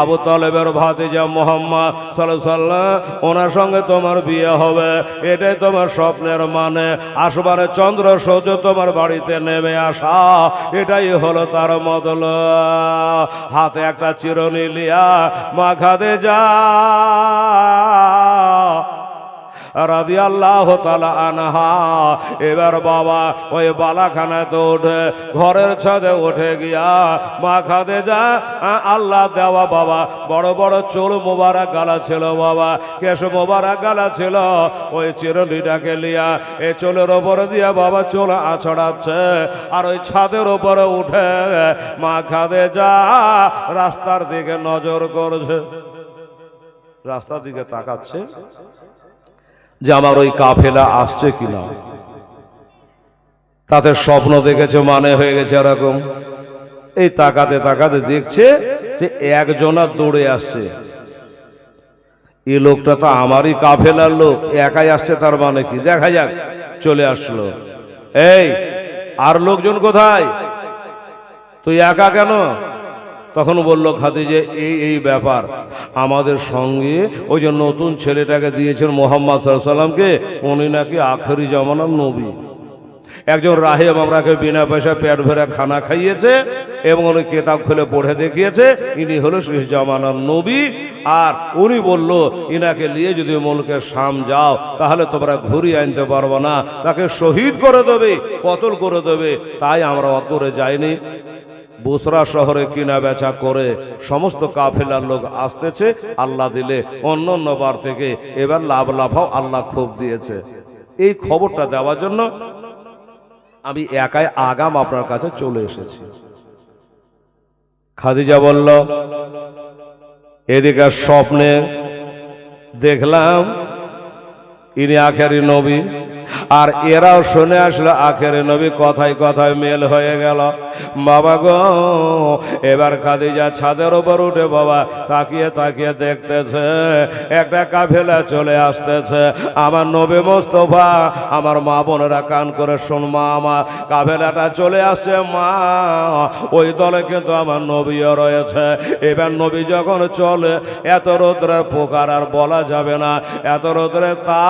Speaker 1: আবু তালেবের ভাতিজা মুহাম্মদ সাল্লাল্লাহু আলাইহি ওয়াসাল্লাম, ওনার সঙ্গে তোমার বিয়ে হবে, এটাই তোমার স্বপ্নের মানে। আসমানে চন্দ্র সূর্য তোমার বাড়িতে নেমে আসা, এটাই হলো তার মতলব। হাতে একটা চিরুনি লিয়া মা খাদিজা রাদিয়াল্লাহু তাআলা আনহা এবার বাবা ওই বালাখানায় তো উঠে ঘরের ছাদে উঠে গিয়া মা খাদিজা আল্লাহ দেওয়া বাবা বড় বড় চুল মোবারক গালা ছিল বাবা, কেশ মোবারক গালা ছিল, ওই চিরুনিটাকে লিয়া এই চুলের ওপরে দিয়া বাবা চুল আছড়াচ্ছে। আর ওই ছাদের ওপরে উঠে মা খাদিজা রাস্তার দিকে নজর করছে, রাস্তার দিকে তাকাচ্ছে যে আমার ওই কাফেলা আসছে কিনা। তাদের স্বপ্ন দেখেছে, মানে হয়ে গেছে এরকম। এই তাকাতে তাকাতে দেখছে যে একজনা দৌড়ে আসছে। এই লোকটা তো আমারই কাফেলার লোক, একাই আসছে, তার মানে কি? দেখা যাক। চলে আসলো। এই আর লোকজন কোথায়? তুই একা কেন? তখন বলল খাদিজা, এই ব্যাপার, আমাদের সঙ্গে ওই যে নতুন ছেলেটাকে দিয়েছেন মুহাম্মদ সাল্লাল্লাহু আলাইহি ওয়াসাল্লামকে, উনি নাকি আখেরি জামানার নবী। একজন রাহেব আমরাকে বিনা পয়সা পেট ভরে খানা খাইয়েছে এবং উনি কিতাব খুলে পড়ে দেখিয়েছে ইনি হলো শেষ জামানার নবী। আর উনি বলল ইনাকে নিয়ে যদি মুলকে শাম যাও তাহলে তোমরা ঘুরিয়ে আনতে পারবো না, তাকে শহীদ করে দেবে, কতল করে দেবে। তাই আমরা অত দূরে যাইনি। বুসরা শহরে কিনা বেচা করে সমস্ত কাফেলার লোক আসতেছে, আল্লাহ দিলে অন্য অন্য বার থেকে এবার লাভ লাফাও আল্লাহ খুব দিয়েছে। এই খবরটা দেওয়ার জন্য আমি একাই আগাম আপনার কাছে চলে এসেছি। খাদিজা বলল, এদিকে স্বপ্নে দেখলাম ইনি আখেরি নবী, আর এরাও শুনে আসলো আখেরি নবী, কথায় কথায় মেল হয়ে গেল। বাবা গো, এবার খাদিজা ছাদের উপর উঠে বাবা তাকিয়ে তাকিয়ে দেখতেছে একটা কাফেলা চলে আসতেছে। আমার নবী মুস্তাফা, আমার মা বোনেরা কান করে শুন মা, আমার কাফেলাটা চলে আসছে মা, ওই দলে কিন্তু আমার নবীও রয়েছে। এবার নবী যখন চলে, এত রোদ্রের পোকার আর বলা যাবে না, এত রোদ্রে তা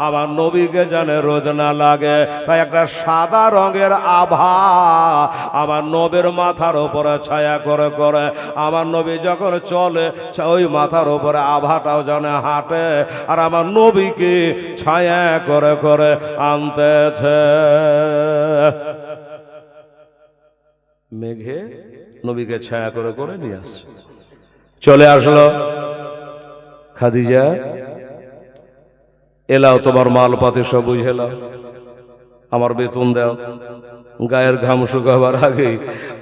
Speaker 1: আমার নবী নবীকে জানে রোদ না লাগে, তাই একটা সাদা রঙের আভা আমার নবীর মাথার উপরে ছায়া করে করে আমার নবী যখন চলে ওই মাথার উপরে আভাটাও জানে হাঁটে, আর আমার নবীকে ছায়া করে করে আনতেছে। মেঘে নবীকে ছায়া করে করে নিয়ে আসছে। চলে আসলো খাদিজা, এলাও তোমার মালপাতি সব বুঝে লাও, আমার বেতন দাও। গায়ের ঘাম শুকাবার আগেই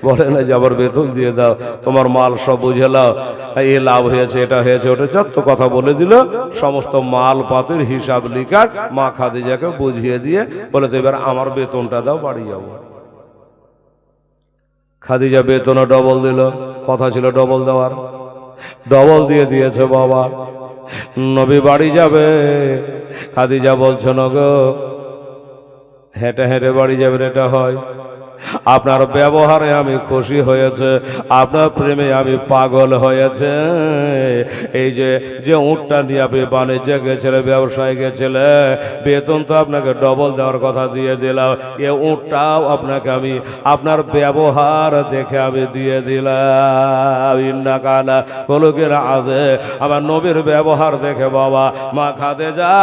Speaker 1: বলে না যে আবার বেতন দিয়ে দাও, তোমার মাল সব বুঝে লাও, এ লাভ হয়েছে, এটা হয়েছে, ওটা যত কথা বলে দিল। সমস্ত মাল পাতির হিসাব লিকার মা খাদিজাকে বুঝিয়ে দিয়ে বলে তো এবার আমার বেতনটা দাও, বাড়ি যাবো। খাদিজা বেতনও ডবল দিল, কথা ছিল ডবল দেওয়ার, ডবল দিয়ে দিয়েছে। বাবা নবী বাড়ি যাবে, খাদিজা বলছে না গো হেঁটে হেঁটে বাড়ি যাবেন, এটা হয়? আপনার ব্যবহারে আমি খুশি হয়েছে, আপনার প্রেমে আমি পাগল হয়েছে। এই যে যে উটটা নিয়ে আপনি বাণিজ্যে গেছিলেন, ব্যবসায় গেছিলেন, বেতন তো আপনাকে ডবল দেওয়ার কথা দিয়ে দিলাম, এ উটটাও আপনাকে আমি আপনার ব্যবহার দেখে আমি দিয়ে দিলাম। ইন্নাকালা কলুকের আদে, আমার নবীর ব্যবহার দেখে বাবা মা খাদিজা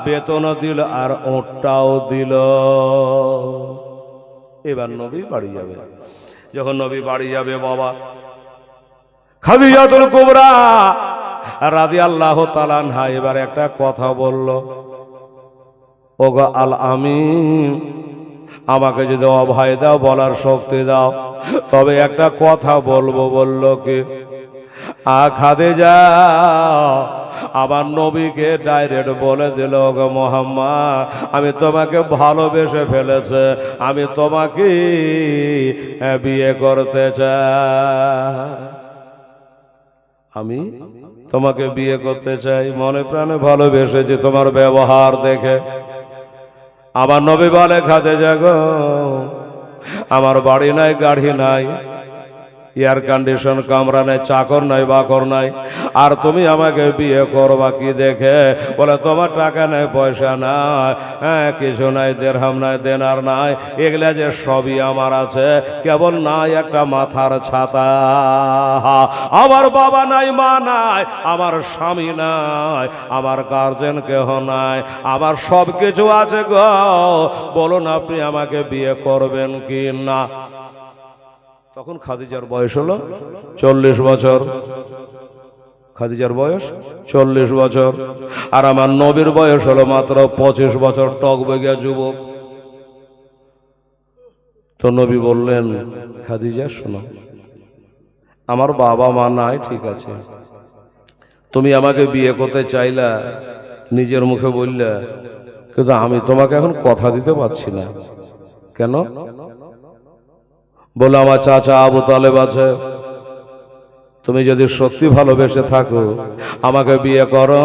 Speaker 1: বেতনও দিল আর উটটাও দিল। এবার নবী বাড়ি যাবে। যখন নবী বাড়ি যাবে বাবা খাদিজাতুল কুবরা রাদিয়াল্লাহু তাআলা আনহা এবার একটা কথা বলল, ওগো আল আমিন, আমাকে যদি অভয় দাও, বলার শক্তি দাও, তবে একটা কথা বলবো। বলল কি? খাদিজা আমার নবীকে ডাইরেক্ট বলে দিল, ওগো মুহাম্মদ, আমি তোমাকে ভালোবেসে ফেলেছে, আমি তোমাকে বিয়ে করতে চাই, আমি তোমাকে বিয়ে করতে চাই, মনে প্রাণে ভালোবেসেছি তোমার ব্যবহার দেখে। আমার নবী বলে, খাদিজা গো, আমার বাড়ি নাই, গাড়ি নাই, এয়ার কন্ডিশন কামরা নাই, চাকর নাই, বাকর নাই, আর তুমি আমাকে বিয়ে করবা কি দেখে? বলে তোমার টাকা নাই, পয়সা নাই, হ্যাঁ কিছু নাই, দেরহাম নাই, দেনার নাই, এগুলা যে সবই আমার আছে, কেবল নাই একটা মাথার ছাতা। আমার বাবা নাই, মা নাই, আমার স্বামী নাই, আমার গার্জেন কেহ নাই, আমার সব কিছু আছে গো, বলুন আপনি আমাকে বিয়ে করবেন কি না? তখন খাদিজার বয়স হলো 40 বছর। খাদিজার বয়স 40 বছর, আর আমার নবীর বয়স হলো মাত্র 25 বছর, টকবগিয়া যুবক। তো নবী বললেন, খাদিজা শোনো, আমার বাবা মা নাই, ঠিক আছে, তুমি আমাকে বিয়ে করতে চাইলা, নিজের মুখে বললা, কিন্তু আমি তোমাকে এখন কথা দিতে পারছি না। কেন? বলে আমার চাচা আবু তালেব আছে, তুমি যদি সত্যি ভালোবেসে থাকো আমাকে বিয়ে করো,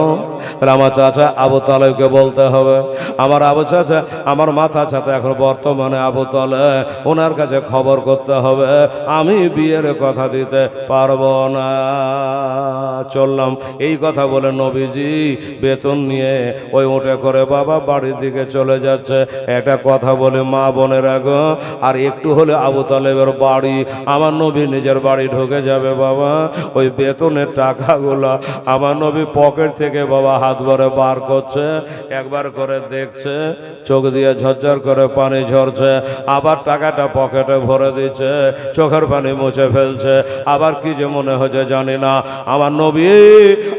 Speaker 1: তাহলে আমার চাচা আবু তালেবকে বলতে হবে, আমার আবু চাচা, আমার মাথা চাচা এখন বর্তমানে আবু তালেব, ওনার কাছে খবর করতে হবে, আমি বিয়ের কথা দিতে পারবো না। চললাম। এই কথা বলে নবীজি বেতন নিয়ে ওই উঠে করে বাবা বাড়ির দিকে চলে যাচ্ছে। একটা কথা বলে মা বোনেরা গো, আর একটু হলে আবু তালেবের বাড়ি, আমার নবী নিজের বাড়ি ঢুকে যাবে বাবা। ওই বেতনের টাকাগুলো আমার নবী পকেট থেকে বাবা হাত ভরে বার করছে, একবার করে দেখছে, চোখ দিয়ে ঝরঝর করে পানি ঝরছে, আবার টাকাটা পকেটে ভরে দিচ্ছে, চোখের পানি মুছে ফেলছে, আবার কি যে মনে হচ্ছে জানি না, আমার নবী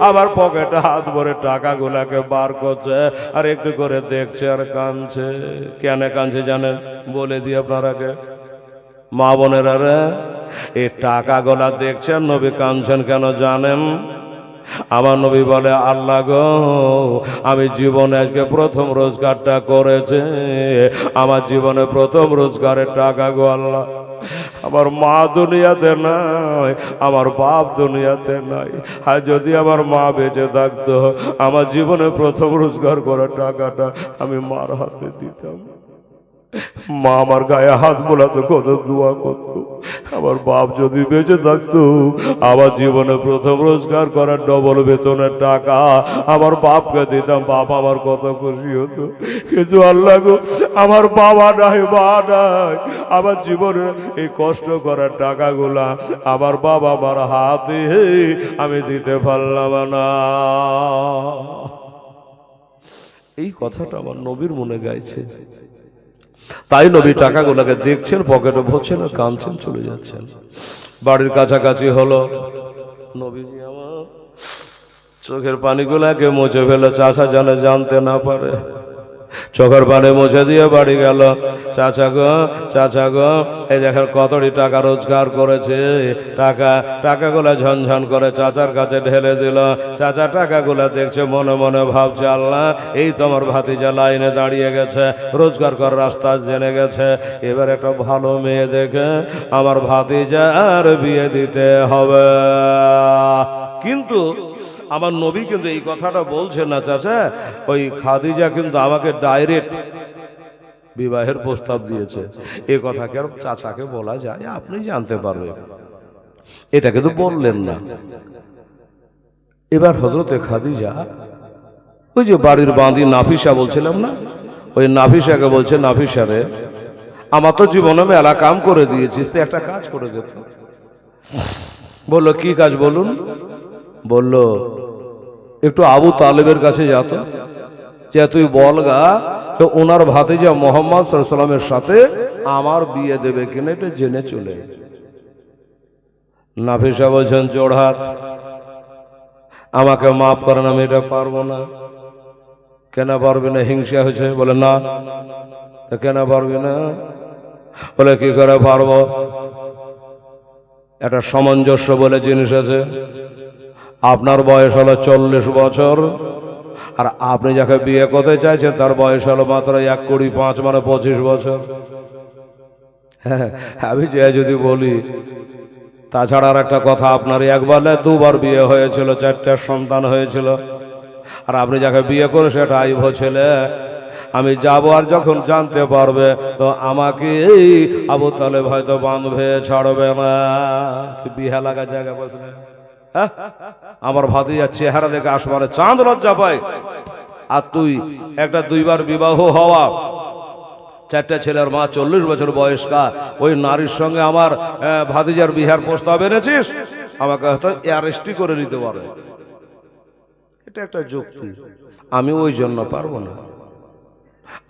Speaker 1: আবার পকেটে হাত ভরে টাকাগুলাকে বার করছে, আর একটু করে দেখছে আর কাঁদছে। কেন কাঁদছে জানেন? বলে দিই আপনারাকে, মা বোনেরা রে, এই টাকাগুলা দেখছেন, নবী কাঁদছেন কেন জানেন? আমার নবী বলে, আল্লাহ গো, আমি জীবনে আজকে প্রথম রোজগারটা করেছে, আমার জীবনে প্রথম রোজগারের টাকা গো আল্লাহ। আমার মা দুনিয়াতে নাই, আমার বাপ দুনিয়াতে নাই, আর যদি আমার মা বেঁচে থাকতো, আমার জীবনে প্রথম রোজগার করার টাকাটা আমি মার হাতে দিতাম। মা আমার গায়ে হাত বোলাতো, কত দোয়া করতো। আমার বাপ যদি বেঁচে থাকতো, আমার জীবনে প্রথম রোজগার করার ডবল বেতনের টাকা আমার বাপকে দিতাম, বাপ আমার কত খুশি হতো। কিন্তু আল্লাহ গো, আমার বাবা নাই, মা নাই, আমার জীবনে এই কষ্ট করার টাকাগুলা আমার বাবা আমার হাতে আমি দিতে পারলাম না। এই কথাটা আমার নবীর মনে গাইছে। তাই নবী টাকাগুলোকে দেখছেন, পকেটে ভরছেন আর কাঁদছেন, চলে যাচ্ছেন। বাড়ির কাছাকাছি হলো, নবীজি আমার চোখের পানিগুলাকে মুছে ফেলে, চাচা জানে জানতে না পারে। চোখের পানি মুছে দিয়ে বাড়ি গেল। চাচা গো, চাচা গো, এই দেখেন কতটি টাকা রোজগার করেছে। টাকাগুলা ঝনঝন করে চাচার কাছে ঢেলে দিল। চাচা টাকাগুলা দেখছে, মনে মনে ভাবছে, আল্লাহ এই তোমার ভাতিজা লাইনে দাঁড়িয়ে গেছে, রোজগার করার রাস্তা জেনে গেছে, এবার একটা ভালো মেয়ে দেখে আমার ভাতিজার বিয়ে দিতে হবে। কিন্তু আমার নবী কিন্তু এই কথাটা বলছেন না, চাচা ওই খাদিজা কিন্তু আমাকে ডাইরেক্ট বিবাহের প্রস্তাব দিয়েছে। এ কথা কি আর চাচাকে বলা যায়? আপনি জানতে পারবেন, এটা কিন্তু বললেন না। এবার হযরতে খাদিজা ওই যে বাড়ির বাঁধি নাফিসা বলছিলাম না, ওই নাফিসাকে বলছে, নাফিসা রে, আমার তো জীবনে মেলা কাম করে দিয়েছিস, তুই একটা কাজ করে দিত। বললো কি কাজ বলুন? বলল একটু আবু তালেবের কাছে যেত, যে তুই বলগা তো ওনার ভাতিজা মোহাম্মদ সাল্লাল্লাহু আলাইহি ওয়াসাল্লামের সাথে আমার বিয়ে দেবে কিনা, এটা জেনে চলে। নাফিসা বলছেন, জোড়হাত, আমাকে মাফ করেন, আমি এটা পারবো না। কেন পারবি না? হিংসা হয়েছে? বলে না। কেন পারবি না? বলে কি করে পারবো, একটা সামঞ্জস্য বলে জিনিস আছে। আপনার বয়স হলো 40 বছর, আর আপনি যাকে বিয়ে করতে চাইছেন তার বয়স হলো মাত্র 1.5 মানে 25 বছর। হ্যাঁ, আমি যে যদি বলি, তাছাড়া আর একটা কথা, আপনার একবার 2বার বিয়ে হয়েছিল, 4টা সন্তান হয়েছিল, আর আপনি যাকে বিয়ে করে সেটা আইব ছেলে। আমি যাব, আর যখন জানতে পারবে তো আমাকে আবু তালেব হয়তো বাঁধবে, ছাড়বে না। বিহা লাগা জায়গা বসলে আমার ভাতিজার চেহারা দেখে আসমানে চাঁদ লজ্জা পায়। আর তুই একটা 2বার বিবাহ হওয়া, 4টা ছেলের মা, 40 বছর বয়স্কা, ওই নারীর সঙ্গে আমার ভাতিজার বিহার প্রস্তাব এনেছিস, আমাকে হয়তো অ্যারেস্টই করে নিতে পারে। এটা একটা যুক্তি, আমি ওই জন্য পারবো না।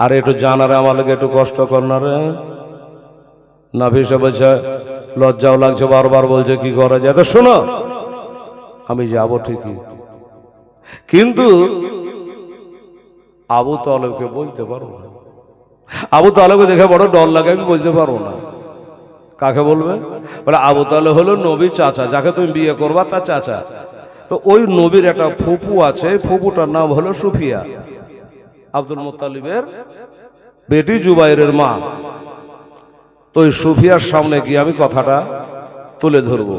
Speaker 1: আর একটু জানারে আমার লাগে একটু কষ্ট কর না রে। নাফিসা বলছে, লজ্জাও লাগছে, বারবার বলছে কি করা যায়। তো শোনো, আমি যাব ঠিকই, কিন্তু আবু তালেবকে বলতে পারবো না। আবু তালেবকে দেখে বড় ডর লাগে, আমি বলতে পারবো না। কাকে বলবে? বলে আবু তালেব হলো নবীর চাচা, যাকে তুমি বিয়ে করবা তার চাচা। তো ওই নবীর একটা ফুপু আছে, ফুপুটার নাম হলো সুফিয়া, আব্দুল মুত্তালিবের বেটি, জুবাইরের মা। তো ওই সুফিয়ার সামনে গিয়ে আমি কথাটা তুলে ধরবো,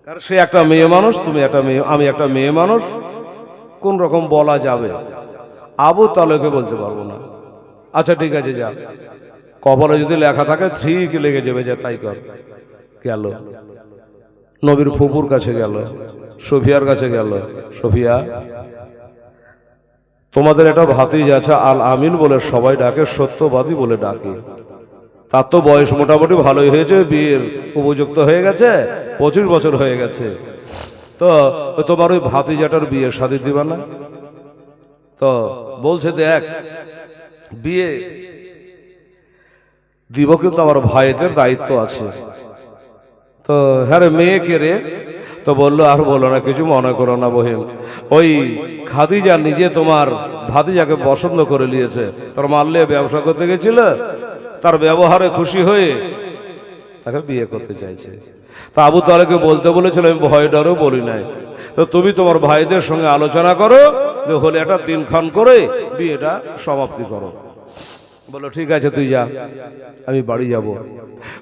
Speaker 1: কারণ সে একটা মেয়ে মানুষ, তুমি একটা মেয়ে, আমি একটা মেয়ে মানুষ, কোন রকম বলা যাবে। আবু তালেবকে বলতে পারবো না। আচ্ছা ঠিক আছে, যা, কপালে যদি লেখা থাকে ঠিক লেগে যাবে, যা তাই কর। গেল নবীর ফুপুর কাছে, গেল সুফিয়ার কাছে, গেল, সুফিয়া, তোমাদের এটা ভাতিজা আছে আল আমিন বলে সবাই ডাকে, সত্যবাদী বলে ডাকে, তার তো বয়স মোটামুটি ভালোই হয়েছে, বিয়ের উপযুক্ত হয়ে গেছে, 25 বছর হয়ে গেছে। তো তোমার ওই ভাতিজাটার বিয়ে শাদী দিবা না? তো বলছে, দেখ বিয়ে দিব, কিন্তু আমার ভাইদের দায়িত্ব আছে। তো হ্যাঁ রে, মেয়ে কে রে? তো বললো, আর বলো না, কিছু মনে করো না বহিন, ওই খাদিজা নিজে তোমার ভাতিজাকে পছন্দ করে নিয়েছে, তোর মারলে ব্যবসা করতে গেছিল, তার ব্যবহারে খুশি হয়ে তাকে বিয়ে করতে চাইছে। তা আবু তালেবকে বলতে বলেছিল, আমি ভয় ডরও বলি নাই। তো তুমি তোমার ভাইদের সঙ্গে আলোচনা করো, হলে একটা দিনক্ষণ করে বিয়েটা সমাপ্তি করো। বলো ঠিক আছে, তুই যা, আমি বাড়ি যাব।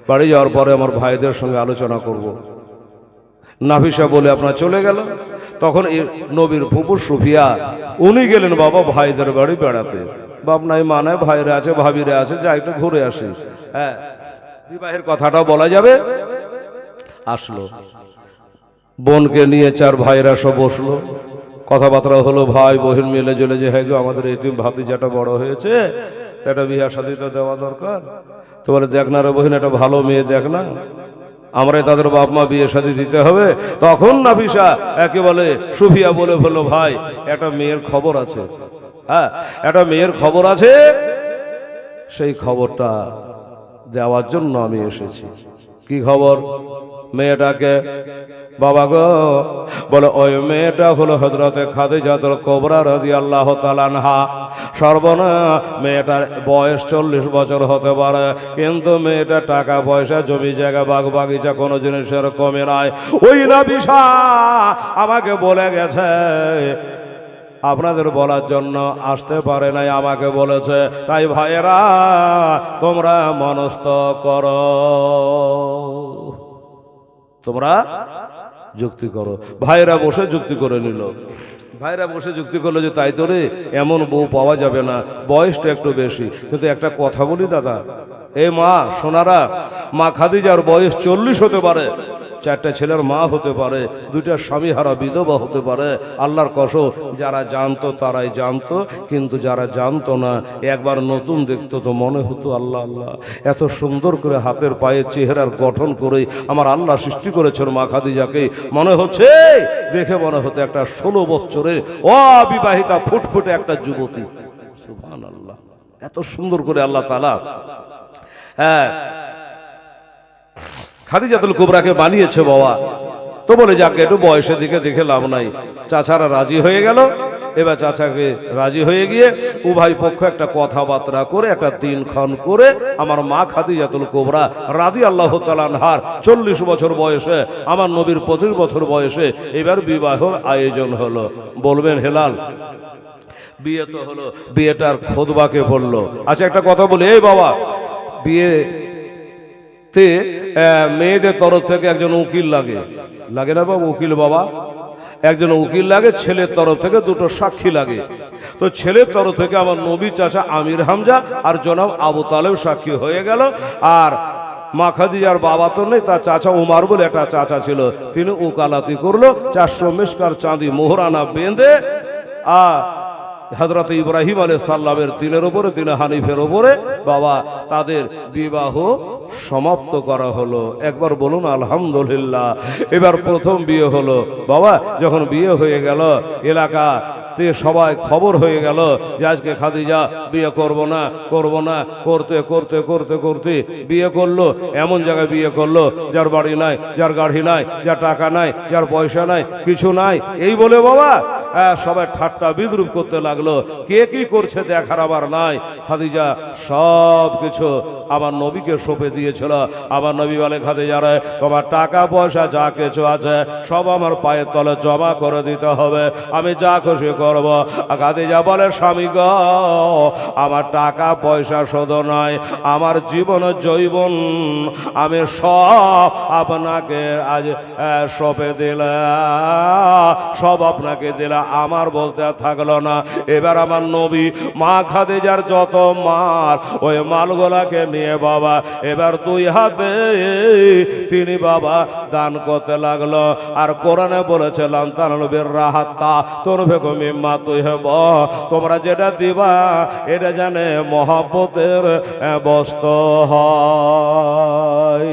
Speaker 1: বাড়ি যাওয়ার পরে আমার ভাইদের সঙ্গে আলোচনা করব। নাফিসা বলে আপনার চলে গেল। তখন নবীর ফুপু সুফিয়া, উনি গেলেন বাবা ভাইদের বাড়ি বেড়াতে। বাপ নাই মানে ভাইরা আছে ভাবিরা আছে, যা একটু ঘুরে আসি। হ্যাঁ, বিবাহের কথাটাও বলা যাবে। আসলো বোনকে নিয়ে চার ভাইরা সব বসলো, কথাবার্তা হলো, ভাই বহিন মিলে চলে যে, হ্যাঁ গো আমাদের এতিম ভাতিজাটা বড় হয়েছে, একটা বিয়া শাদী তো দেওয়া দরকার। তো বলে, দেখ না রে বহিন, একটা ভালো মেয়ে দেখ না, আমরাই তাদের বাপ মা বিয়ে শাদী দিতে হবে। তখন নাফিসা একে বলে, সুফিয়া বলে বললো, ভাই একটা মেয়ের খবর আছে। হ্যাঁ, একটা মেয়ের খবর আছে, সেই খবরটা দেওয়ার জন্য আমি এসেছি। কি খবর? মেয়েটাকে বাবা গো, বলে ওই মেয়েটা হলো হযরতে খাদিজাতুল কুবরা রাদিয়াল্লাহু তাআলা আনহা। সর্বনা মেয়েটার বয়স 40 বছর হতে পারে, কিন্তু মেয়েটা টাকা পয়সা জমি জায়গা বাগ বাগিচা কোনো জিনিসের কমে নাই। ওই নাফিসা আমাকে বলে গেছে, আপনাদের বলার জন্য আসতে পারে নাই, আমাকে বলেছে। তাই ভাইয়েরা তোমরা মনস্থ করো, তোমরা যুক্তি করো। ভাইরা বসে যুক্তি করে নিল। ভাইরা বসে যুক্তি করলো যে তাই তো রে, এমন বউ পাওয়া যাবে না, বয়সটা একটু বেশি। কিন্তু একটা কথা বলি দাদা, এ মা সোনারা, মা খাদিজার বয়স 40 হতে পারে, 4টা ছেলের মা হতে পারে, 2টা স্বামী হারা বিধবা হতে পারে। আল্লাহর কসম, যারা জানতো তারাই জানতো, কিন্তু যারা জানতো না একবার নতুন দেখতো তো মনে হতো আল্লাহ আল্লাহ, এত সুন্দর করে হাতের পায়ে চেহারার গঠন করে আমার আল্লাহ সৃষ্টি করেছেন মা খাদিজাকে। মনে হচ্ছে, দেখে মনে হতো একটা 16 বছরের অবিবাহিতা ফুটফুটে একটা যুবতী। সুবহানাল্লাহ, এত সুন্দর করে আল্লাহ তাআলা হ্যাঁ খাদিজাতুল কুবরাকে বানিয়েছে বাবা। তো বলে যাক একটু বয়সের দিকে দেখে লাভ নাই। চাচারা রাজি হয়ে গেল। এবার চাচাকে রাজি হয়ে গিয়ে উভয় পক্ষ একটা কথাবার্তা করে একটা দিনক্ষণ করে আমার মা খাদিজাতুল কুবরা রাদিয়াল্লাহু তাআলা আনহার 40 বছর বয়সে, আমার নবীর 25 বছর বয়সে এবার বিবাহের আয়োজন হলো। বলবেন হেলাল, বিয়ে তো হলো, বিয়েটার খুতবাকে বললো। আচ্ছা একটা কথা বলি, এই বাবা, বিয়ে তে মেয়েদের তরফ থেকে একজন উকিল লাগে, লাগে না বাবা? উকিল বাবা, একজন উকিল লাগে। ছেলের তরফ থেকে 2টো সাক্ষী লাগে। তো ছেলের তরফ থেকে আমার নবী চাচা আমির হামজা আর জনাব আবু তালেব সাক্ষী হয়ে গেল। আর মা খাদিজার বাবা তো নেই, তার চাচা উমার বলে একটা চাচা ছিল, তিনি উকালাতি করলো। 400 মিসকার চাঁদি মোহরানা বেঁধে হযরত ইব্রাহিম আলাইহিস সালামের দিনের উপরে, দিনে হানিফের উপরে বাবা তাদের বিবাহ সমাপ্ত করা হলো। একবার বলুন আলহামদুলিল্লাহ। এবার প্রথম বিয়ে হলো বাবা। যখন বিয়ে হয়ে গেল, এলাকা সবাই খবর হয়ে গেল যে আজকে খাদিজা বিয়ে করব না করব না, করতে করতে করতে করতে বিয়ে করলো। এমন জায়গায় বিয়ে করলো যার বাড়ি নাই, যার গাড়ি নাই, যার টাকা নাই, যার পয়সা নাই, কিছু নাই। এই বলে বাবা সবাই ঠাট্টা বিদ্রুপ করতে লাগলো। কে কি করছে দেখার আবার নাই। খাদিজা সব কিছু আমার নবীকে সঁপে দিয়েছিল। আমার নবী বলে, খাদিজা রে, তোমার টাকা পয়সা যা কিছু আছে সব আমার পায়ের তলে জমা করে দিতে হবে, আমি যা খুশি করব। খাদিজা বলে, স্বামী গো, আমার টাকা পয়সা শুধু নয়, আমার জীবন জৈবন আমি সব আপনাকে আজ সঁপে দিলাম, সব আপনাকে দিলাম, আমার বলতে থাকলো না। এবার আমার নবী মা খাদিজার যত মাল, ওই মালগুলাকে নিয়ে বাবা এবার 2 হাতে তিনি বাবা দান করতে লাগলো। আর কোরআনে বলেছে, লান তানালুল বিররা হাত্তা তুনফিকু মিম্মা তুহিব্বুন, তোমরা যেটা দিবা এটা জানে মহব্বতের বস্তু হয়।